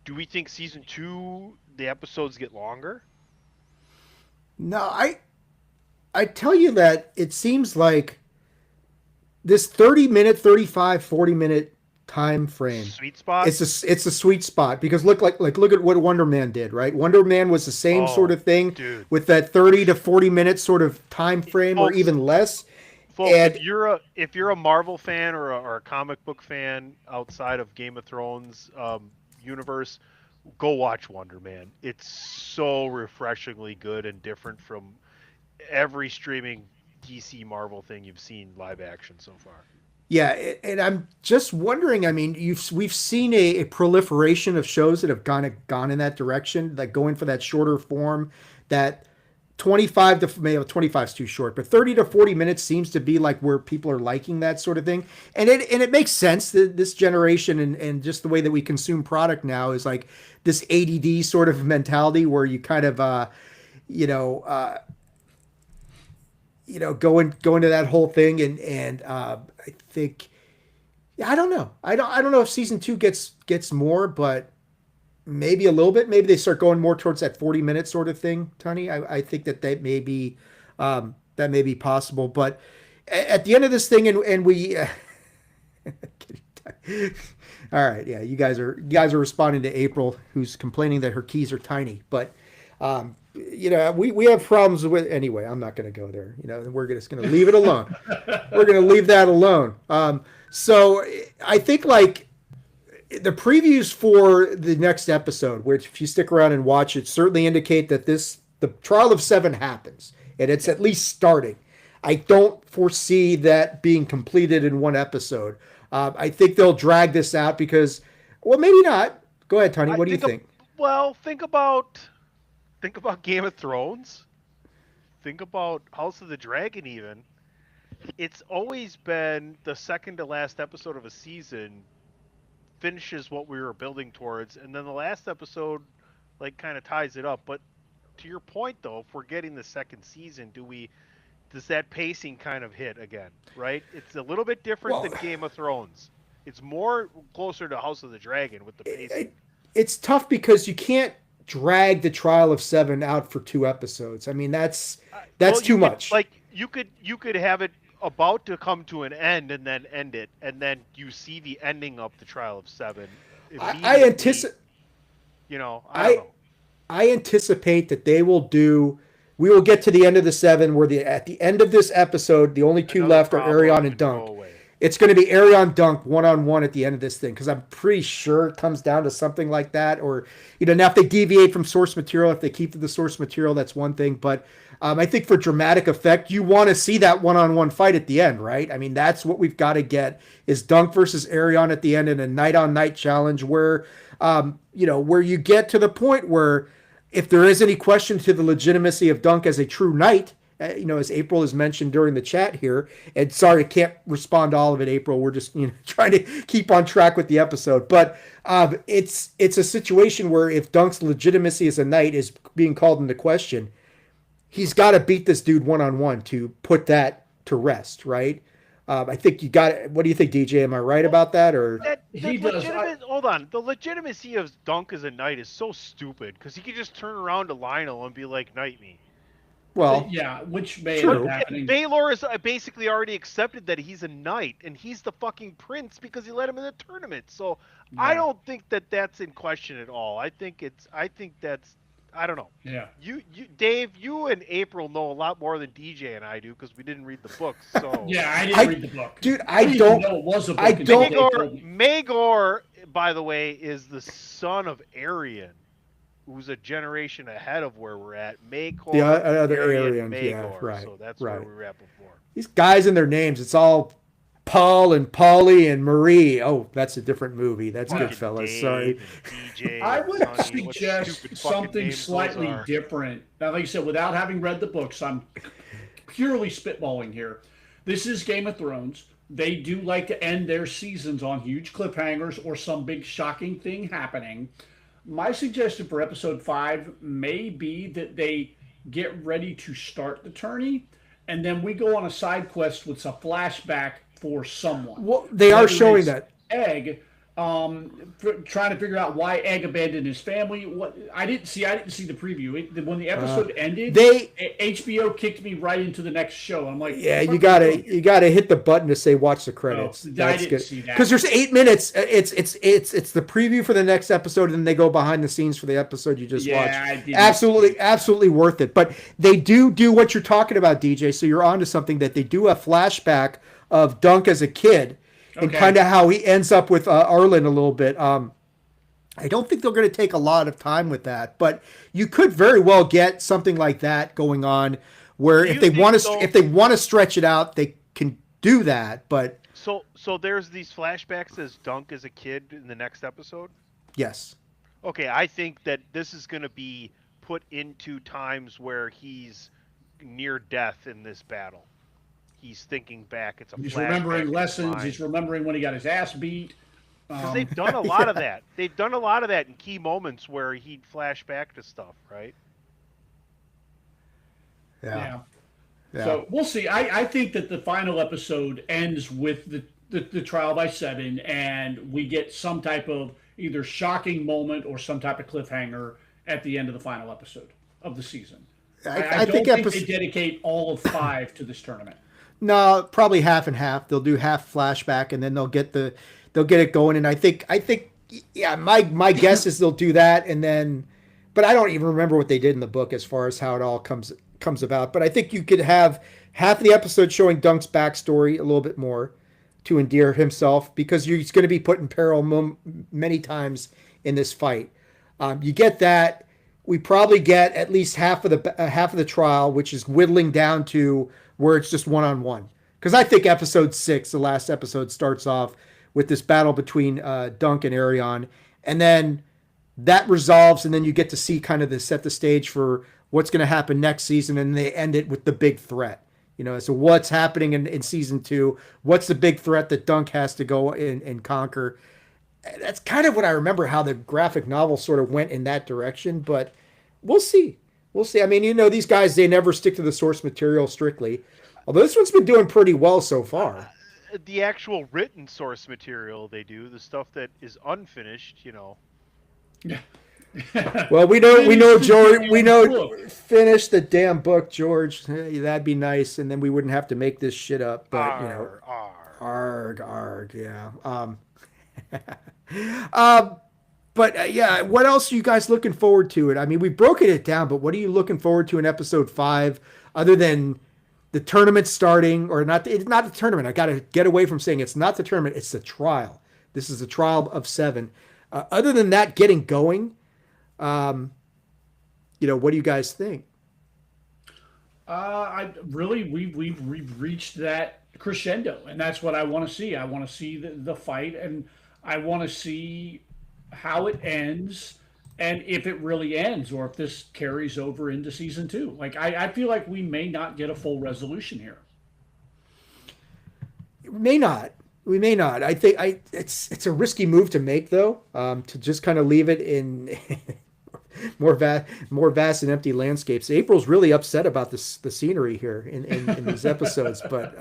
Speaker 2: Do we think season two the episodes get longer?
Speaker 1: No, I tell you that it seems like this 30-minute, 35, 40-minute time frame.
Speaker 2: Sweet spot.
Speaker 1: It's a sweet spot because look at what Wonder Man did, right? Wonder Man was the same sort of thing
Speaker 2: dude.
Speaker 1: with that 30 to 40 minute sort of time frame or even less.
Speaker 2: Folks,
Speaker 1: And
Speaker 2: if you're a Marvel fan or a comic book fan outside of Game of Thrones universe, go watch Wonder Man. It's so refreshingly good and different from every streaming DC Marvel thing you've seen live action so far.
Speaker 1: yeah, and I'm just wondering. I mean, we've seen a proliferation of shows that have gone in that direction, like going for that shorter form. That 25 to maybe 25 is too short, but 30 to 40 minutes seems to be like where people are liking that sort of thing, and it makes sense that this generation and just the way that we consume product now is like this ADD sort of mentality where you kind of you know. Go into that whole thing and I think yeah, I don't know. I don't know if season two gets more, but maybe a little bit. Maybe they start going more towards that 40-minute sort of thing, Tony. I think that that may be possible. But at the end of this thing, and we all right, yeah, you guys are responding to April, who's complaining that her keys are tiny, but we have problems with anyway. I'm not going to go there. We're just going to leave it alone. We're going to leave that alone. So I think like the previews for the next episode, which if you stick around and watch it, certainly indicate that the Trial of Seven happens and it's at least starting. I don't foresee that being completed in one episode. I think they'll drag this out because, well, maybe not. Go ahead, Tony. What do you think?
Speaker 2: Think about Game of Thrones. Think about House of the Dragon even. It's always been the second to last episode of a season finishes what we were building towards, and then the last episode like kind of ties it up. But to your point though, if we're getting the second season, does that pacing kind of hit again, right? It's a little bit different than Game of Thrones. It's more closer to House of the Dragon with the pacing.
Speaker 1: It's tough because you can't drag the Trial of Seven out for 2 episodes. I mean, that's too much.
Speaker 2: You could have it about to come to an end and then end it, and then you see the ending of the Trial of Seven.
Speaker 1: I anticipate.
Speaker 2: I don't know.
Speaker 1: I anticipate that they will do. We will get to the end of the 7 where at the end of this episode, the only 2 left are Arion and Dunk. It's going to be Arion Dunk one-on-one at the end of this thing because I'm pretty sure it comes down to something like that. Or, now if they deviate from source material, if they keep to the source material, that's one thing. But I think for dramatic effect, you want to see that one-on-one fight at the end, right? I mean, that's what we've got to get is Dunk versus Arion at the end in a night-on-night challenge where, where you get to the point where if there is any question to the legitimacy of Dunk as a true knight, as April has mentioned during the chat here, and sorry, I can't respond to all of it, April. We're just trying to keep on track with the episode. But it's a situation where if Dunk's legitimacy as a knight is being called into question, he's got to beat this dude one-on-one to put that to rest, right? I think you got it. What do you think, DJ? Am I right about that? Or
Speaker 2: hold on. The legitimacy of Dunk as a knight is so stupid because he could just turn around to Lionel and be like, "Knight me."
Speaker 1: Well,
Speaker 3: yeah, which may end up happening.
Speaker 2: Baylor has basically already accepted that he's a knight and he's the fucking prince because he let him in the tournament. So yeah. I don't think that that's in question at all. I think that's. I don't know.
Speaker 3: Yeah.
Speaker 2: You, Dave, you and April know a lot more than DJ and I do because we didn't read the book. So
Speaker 3: yeah, I didn't read the book,
Speaker 1: dude. I don't
Speaker 3: know it was a book.
Speaker 1: I don't.
Speaker 2: Maegor, by the way, is the son of Arion, who's a generation ahead of where we're at. Maegor,
Speaker 1: the other Arion,
Speaker 2: Maegor.
Speaker 1: yeah, right.
Speaker 2: So that's
Speaker 1: right.
Speaker 2: where we were at before.
Speaker 1: These guys and their names, it's all Paul and Polly and Marie. Oh, that's a different movie. That's good, fellas.
Speaker 2: Dave
Speaker 1: sorry.
Speaker 2: DJ
Speaker 3: I would
Speaker 2: Sonny,
Speaker 3: suggest something slightly different. Now, like you said, without having read the books, I'm purely spitballing here. This is Game of Thrones. They do like to end their seasons on huge cliffhangers or some big shocking thing happening. my suggestion for episode 5 may be that they get ready to start the tourney, and then we go on a side quest with a flashback for someone.
Speaker 1: Well, they are
Speaker 3: Whether
Speaker 1: showing
Speaker 3: it's
Speaker 1: that.
Speaker 3: Egg, trying to figure out why Egg abandoned his family. What I didn't see the preview. When the episode ended, HBO kicked me right into the next show. I'm like,
Speaker 1: yeah, you gotta hit the button to say watch the credits.
Speaker 3: I
Speaker 1: That's
Speaker 3: didn't
Speaker 1: good
Speaker 3: see that.
Speaker 1: because there's 8 minutes. It's the preview for the next episode, and then they go behind the scenes for the episode you just watched.
Speaker 3: I didn't
Speaker 1: Absolutely worth it. But they do what you're talking about, DJ. So you're onto something. That they do a flashback of Dunk as a kid. And kind of how he ends up with Arlen a little bit. I don't think they're going to take a lot of time with that, but you could very well get something like that going on, where if they want to stretch it out, they can do that. But
Speaker 2: so there's these flashbacks as Dunk as a kid in the next episode.
Speaker 1: yes,
Speaker 2: Okay, I think that this is going to be put into times where he's near death in this battle. He's thinking back.
Speaker 3: He's remembering lessons. He's remembering when he got his ass beat.
Speaker 2: Because they've done a lot of that. They've done a lot of that in key moments where he'd flash back to stuff, right?
Speaker 1: yeah.
Speaker 3: So we'll see. I think that the final episode ends with the trial by 7, and we get some type of either shocking moment or some type of cliffhanger at the end of the final episode of the season. I don't think they dedicate all of 5 to this tournament.
Speaker 1: No, probably half and half. They'll do half flashback, and then they'll get it going. And I think, yeah, my guess is they'll do that, and then, but I don't even remember what they did in the book as far as how it all comes about. But I think you could have half the episode showing Dunk's backstory a little bit more to endear himself, because he's going to be put in peril many times in this fight. You get that. We probably get at least half of the trial, which is whittling down to where it's just one-on-one. Because I think episode 6, the last episode, starts off with this battle between Dunk and Arion, and then that resolves, and then you get to see kind of set the stage for what's going to happen next season, and they end it with the big threat. So what's happening in season 2? What's the big threat that Dunk has to go and conquer? That's kind of what I remember, how the graphic novel sort of went in that direction, but we'll see. We'll see. I mean, these guys, they never stick to the source material strictly. Although this one's been doing pretty well so far.
Speaker 2: The actual written source material they do, the stuff that is unfinished,
Speaker 3: Yeah.
Speaker 1: Well, we know, George. We know. Finish the damn book, George. Hey, that'd be nice, and then we wouldn't have to make this shit up. But arg, yeah. But yeah, what else are you guys looking forward to? I mean, we've broken it down, but what are you looking forward to in episode 5, other than the tournament starting, or not? It's not the tournament. I got to get away from saying it's not the tournament. It's the trial. This is the trial of 7. Other than that getting going, what do you guys think?
Speaker 3: We've reached that crescendo, and that's what I want to see. I want to see the fight, and I want to see how it ends, and if it really ends, or if this carries over into season 2. Like I feel like we may not get a full resolution here.
Speaker 1: We may not. I think it's a risky move to make, though, to just kind of leave it in more vast and empty landscapes. April's really upset about the scenery here in these episodes, but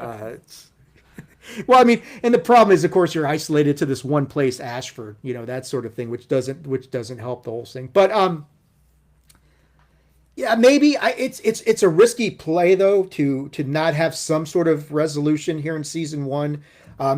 Speaker 1: well, I mean, and the problem is, of course, you're isolated to this one place, Ashford, that sort of thing, which doesn't help the whole thing. But yeah, maybe it's a risky play, though, to not have some sort of resolution here in season 1.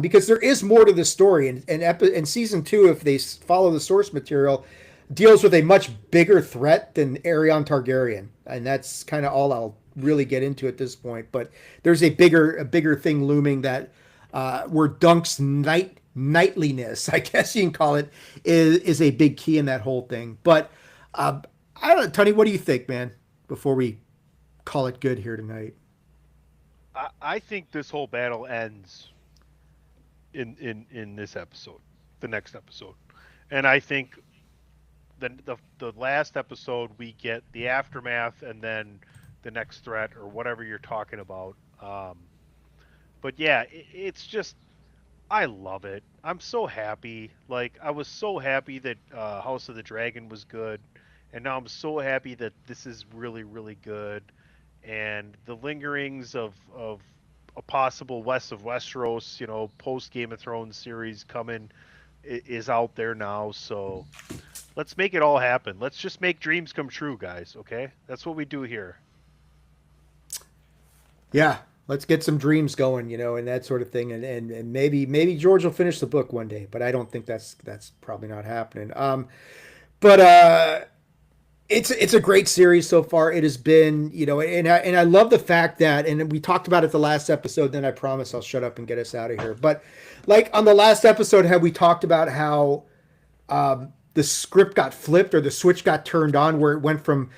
Speaker 1: Because there is more to the story, and season 2, if they follow the source material, deals with a much bigger threat than Aeron Targaryen, and that's kind of all I'll really get into at this point. But there's a bigger thing looming that where Dunk's knightliness, I guess you can call it, is a big key in that whole thing. But I don't know, Tony, what do you think, man? Before we call it good here tonight,
Speaker 2: I think this whole battle ends in this episode, the next episode, and I think the last episode we get the aftermath, and then the next threat or whatever you're talking about. But yeah, it's just I love it. I'm so happy. Like I was so happy that House of the Dragon was good, and now I'm so happy that this is really really good. And the lingerings of a possible West of Westeros, post Game of Thrones series coming is out there now. So let's make it all happen. Let's just make dreams come true, guys. Okay, that's what we do here.
Speaker 1: Yeah, let's get some dreams going, and that sort of thing, and maybe George will finish the book one day, but I don't think that's probably not happening. But it's a great series so far. It has been, and I love the fact that, and we talked about it the last episode. Then I promise I'll shut up and get us out of here. But like on the last episode, have we talked about how the script got flipped or the switch got turned on, where it went from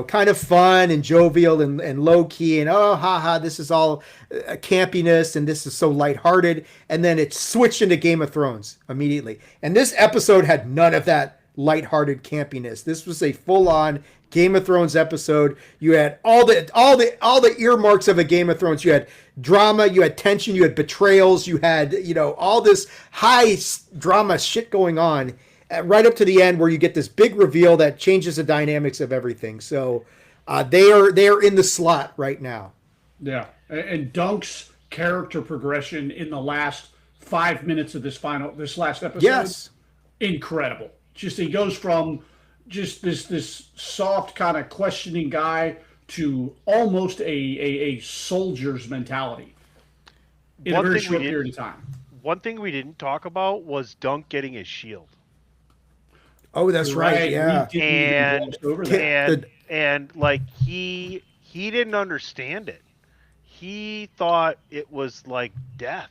Speaker 1: kind of fun and jovial and low key and oh haha, this is all campiness and this is so lighthearted, and then it switched into Game of Thrones immediately. And this episode had none of that lighthearted campiness. This was a full-on Game of Thrones episode. You had all the earmarks of a Game of Thrones. You had drama, you had tension, you had betrayals, you had all this high drama shit going on right up to the end, where you get this big reveal that changes the dynamics of everything. So they are in the slot right now.
Speaker 3: Yeah, and Dunk's character progression in the last 5 minutes of this last episode,
Speaker 1: Yes,
Speaker 3: incredible. Just he goes from just this soft kind of questioning guy to almost a soldier's mentality in a very short period of time.
Speaker 2: One thing we didn't talk about was Dunk getting his shield.
Speaker 1: Oh, that's right. Yeah,
Speaker 2: and like he didn't understand it. He thought it was like death,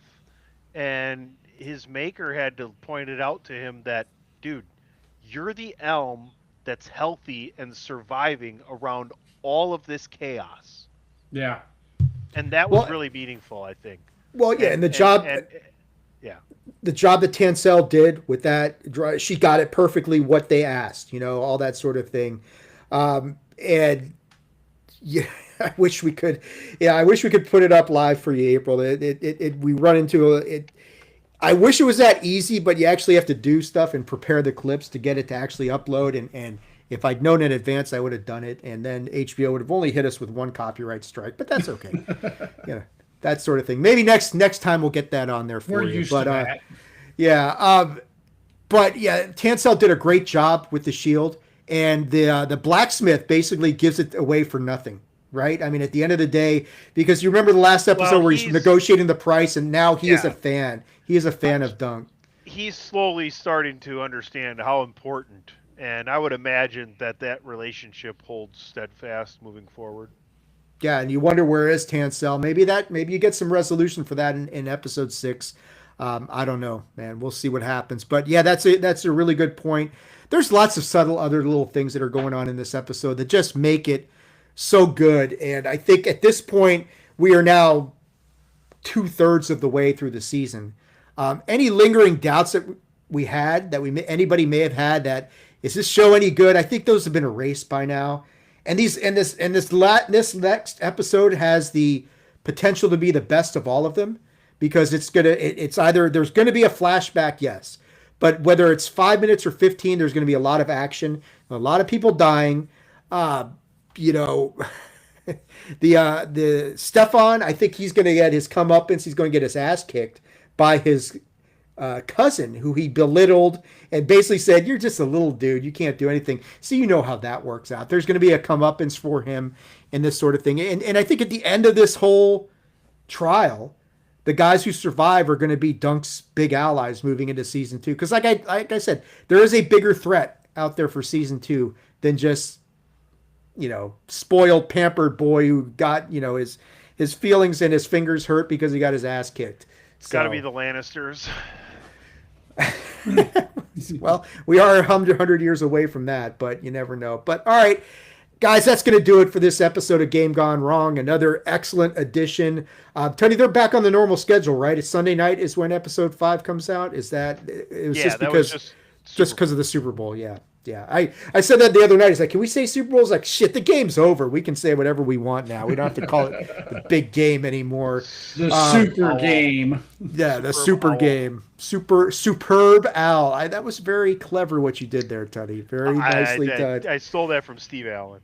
Speaker 2: and his maker had to point it out to him that, dude, you're the elm that's healthy and surviving around all of this chaos.
Speaker 3: Yeah,
Speaker 2: and that was really meaningful, I think.
Speaker 1: Well, yeah, and the job.
Speaker 2: Yeah.
Speaker 1: The job that Tansel did with that, she got it perfectly what they asked, all that sort of thing. And yeah, I wish we could put it up live for you, April. We run into it. I wish it was that easy, but you actually have to do stuff and prepare the clips to get it to actually upload. And if I'd known in advance, I would have done it. And then HBO would have only hit us with one copyright strike, but that's okay. That sort of thing. Maybe next time we'll get that on there for you.
Speaker 3: Used to that.
Speaker 1: But Tansel did a great job with the shield, and the blacksmith basically gives it away for nothing, right? I mean, at the end of the day, because you remember the last episode where he's negotiating the price, and now he is a fan. He is a fan of Dunk.
Speaker 2: He's slowly starting to understand how important, and I would imagine that relationship holds steadfast moving forward.
Speaker 1: Yeah, and you wonder where is Tansel. Maybe you get some resolution for that in episode 6. I don't know, man. We'll see what happens. But yeah, that's a really good point. There's lots of subtle other little things that are going on in this episode that just make it so good. And I think at this point we are now 2/3 of the way through the season. Any lingering doubts that we had, anybody may have had, that is this show any good? I think those have been erased by now. And this next episode has the potential to be the best of all of them, because it's either there's gonna be a flashback, yes, but whether it's 5 minutes or 15, there's gonna be a lot of action, a lot of people dying. The Stefan, I think he's gonna get his comeuppance. He's gonna get his ass kicked by his cousin, who he belittled and basically said, "You're just a little dude. You can't do anything." So you know how that works out. There's going to be a comeuppance for him and this sort of thing. And I think at the end of this whole trial, the guys who survive are going to be Dunk's big allies moving into season 2. Because like I said, there is a bigger threat out there for season 2 than just spoiled, pampered boy who got his feelings and his fingers hurt because he got his ass kicked.
Speaker 2: It's got to be the Lannisters.
Speaker 1: Well, we are 100 years away from that, but you never know. But all right, guys, that's going to do it for this episode of Game Gone Wrong. Another excellent edition. Tony, they're back on the normal schedule, right? It's Sunday night is when episode 5 comes out. Is that? It was just because of the Super Bowl, yeah. Yeah, I said that the other night. He's like, can we say Super Bowl? It's like, shit, the game's over. We can say whatever we want now. We don't have to call it the big game anymore.
Speaker 3: The super game.
Speaker 1: Yeah, the super game. Superb owl. That was very clever what you did there, Tony. Very nicely done.
Speaker 2: I stole that from Steve Allen.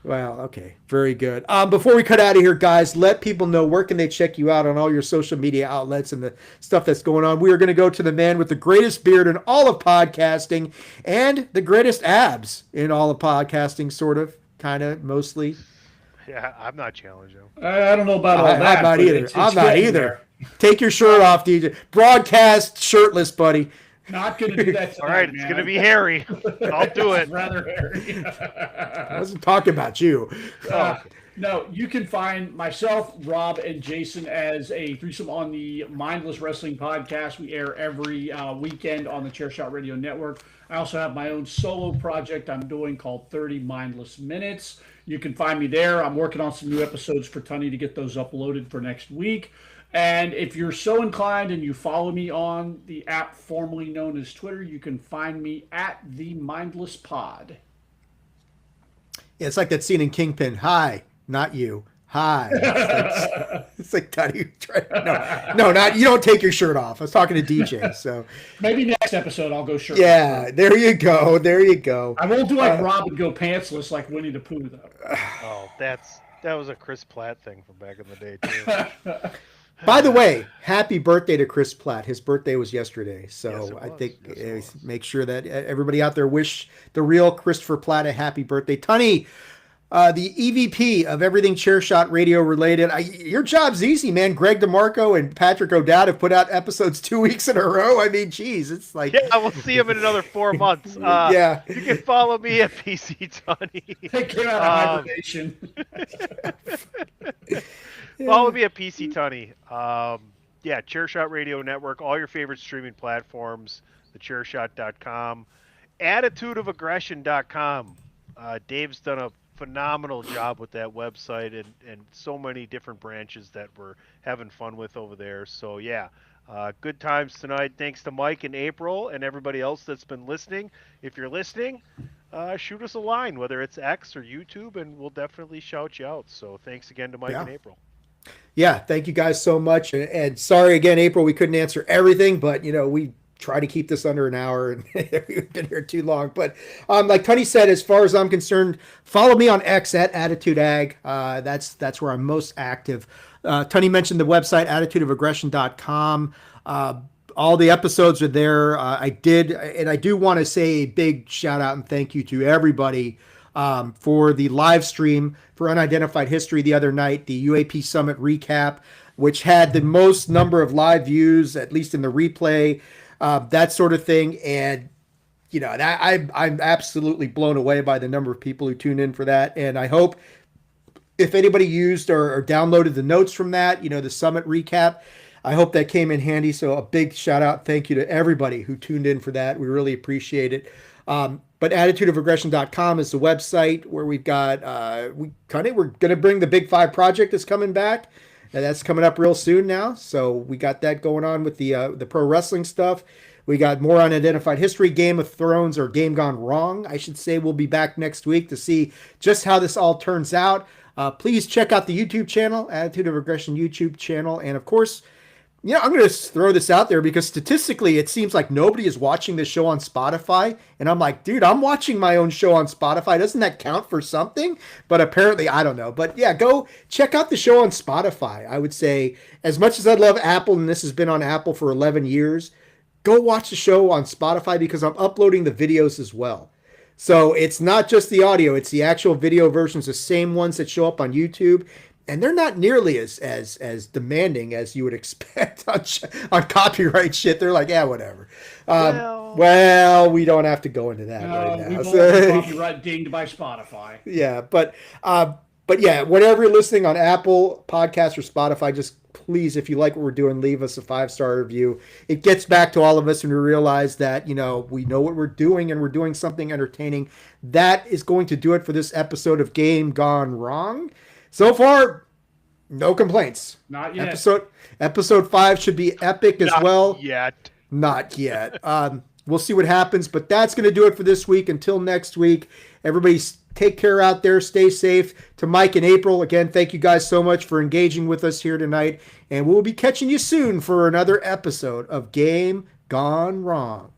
Speaker 1: Wow, okay. Very good. Before we cut out of here, guys, let people know where can they check you out on all your social media outlets and the stuff that's going on. We are going to go to the man with the greatest beard in all of podcasting and the greatest abs in all of podcasting, sort of, kind of, mostly.
Speaker 2: Yeah, I'm not challenging him.
Speaker 3: I don't know about all that.
Speaker 1: I'm not either. I'm not either. Take your shirt off, DJ. Broadcast shirtless, buddy.
Speaker 3: Not going to do that tonight,
Speaker 2: all right, it's going to be hairy. I'll do it.
Speaker 3: Rather hairy.
Speaker 1: I wasn't talking about you.
Speaker 3: No, you can find myself, Rob, and Jason as a threesome on the Mindless Wrestling podcast. We air every weekend on the Chairshot Radio Network. I also have my own solo project I'm doing called 30 Mindless Minutes. You can find me there. I'm working on some new episodes for Tunney to get those uploaded for next week. And if you're so inclined and you follow me on the app formerly known as Twitter, you can find me at The Mindless Pod.
Speaker 1: Yeah, it's like that scene in Kingpin. Hi, not you. Hi. It's like Tony. No, not you. Don't take your shirt off. I was talking to DJ. So
Speaker 3: maybe next episode I'll go shirtless.
Speaker 1: Yeah, there you go. There you go.
Speaker 3: I won't do like Rob and go pantsless like Winnie the Pooh though.
Speaker 2: Oh, that was a Chris Platt thing from back in the day too.
Speaker 1: By the way, happy birthday to Chris Platt. His birthday was yesterday. So
Speaker 2: yes,
Speaker 1: I think make sure that everybody out there wish the real Christopher Platt a happy birthday. Tunney, the EVP of everything Chairshot Radio related. Your job's easy, man. Greg DeMarco and Patrick O'Dowd have put out episodes 2 weeks in a row. I mean, geez, it's like...
Speaker 2: Yeah, we'll see him in another 4 months.
Speaker 1: Yeah.
Speaker 2: You can follow me at PC Tunney.
Speaker 3: They came out of hibernation.
Speaker 2: Follow me at PC Tunney. Yeah, Chairshot Radio Network, all your favorite streaming platforms, thechairshot.com, attitudeofaggression.com. Dave's done a phenomenal job with that website and so many different branches that we're having fun with over there. So, yeah, good times tonight. Thanks to Mike and April and everybody else that's been listening. If you're listening, shoot us a line, whether it's X or YouTube, and we'll definitely shout you out. So thanks again to Mike and April.
Speaker 1: Yeah, thank you guys so much. And sorry again, April, we couldn't answer everything, but, we try to keep this under an hour, and we've been here too long. But like Tony said, as far as I'm concerned, follow me on X at AttitudeAg. That's where I'm most active. Tony mentioned the website, attitudeofaggression.com. All the episodes are there. I do want to say a big shout out and thank you to everybody for the live stream for Unidentified History the other night, the UAP Summit recap, which had the most number of live views, at least in the replay, that sort of thing. And, I'm absolutely blown away by the number of people who tuned in for that. And I hope if anybody used or downloaded the notes from that, the Summit recap, I hope that came in handy. So a big shout out. Thank you to everybody who tuned in for that. We really appreciate it. But attitudeofaggression.com is the website where we've got, we're going to bring the Big Five project that's coming back. And that's coming up real soon now. So we got that going on with the pro wrestling stuff. We got more Unidentified History, Game of Thrones, or Game Gone Wrong, I should say. We'll be back next week to see just how this all turns out. Please check out the YouTube channel, Attitude of Aggression YouTube channel. And of course, I'm going to throw this out there because statistically, it seems like nobody is watching this show on Spotify. And I'm like, dude, I'm watching my own show on Spotify. Doesn't that count for something? But apparently, I don't know. But yeah, go check out the show on Spotify. I would say, as much as I love Apple, and this has been on Apple for 11 years, go watch the show on Spotify because I'm uploading the videos as well. So it's not just the audio, it's the actual video versions, the same ones that show up on YouTube. And they're not nearly as demanding as you would expect on copyright shit. They're like, yeah, whatever. Well, we don't have to go into that right now.
Speaker 3: We've all copyright dinged by Spotify.
Speaker 1: Yeah, but yeah, whenever you're listening on Apple Podcasts or Spotify, just please, if you like what we're doing, leave us a 5-star review. It gets back to all of us, and we realize that we know what we're doing, and we're doing something entertaining. That is going to do it for this episode of Game Gone Wrong. So far, no complaints.
Speaker 3: Not yet.
Speaker 1: Episode 5 should be epic as well.
Speaker 2: Not yet.
Speaker 1: Not yet. We'll see what happens, but that's going to do it for this week. Until next week, everybody take care out there. Stay safe. To Mike and April, again, thank you guys so much for engaging with us here tonight. And we'll be catching you soon for another episode of Game Gone Wrong.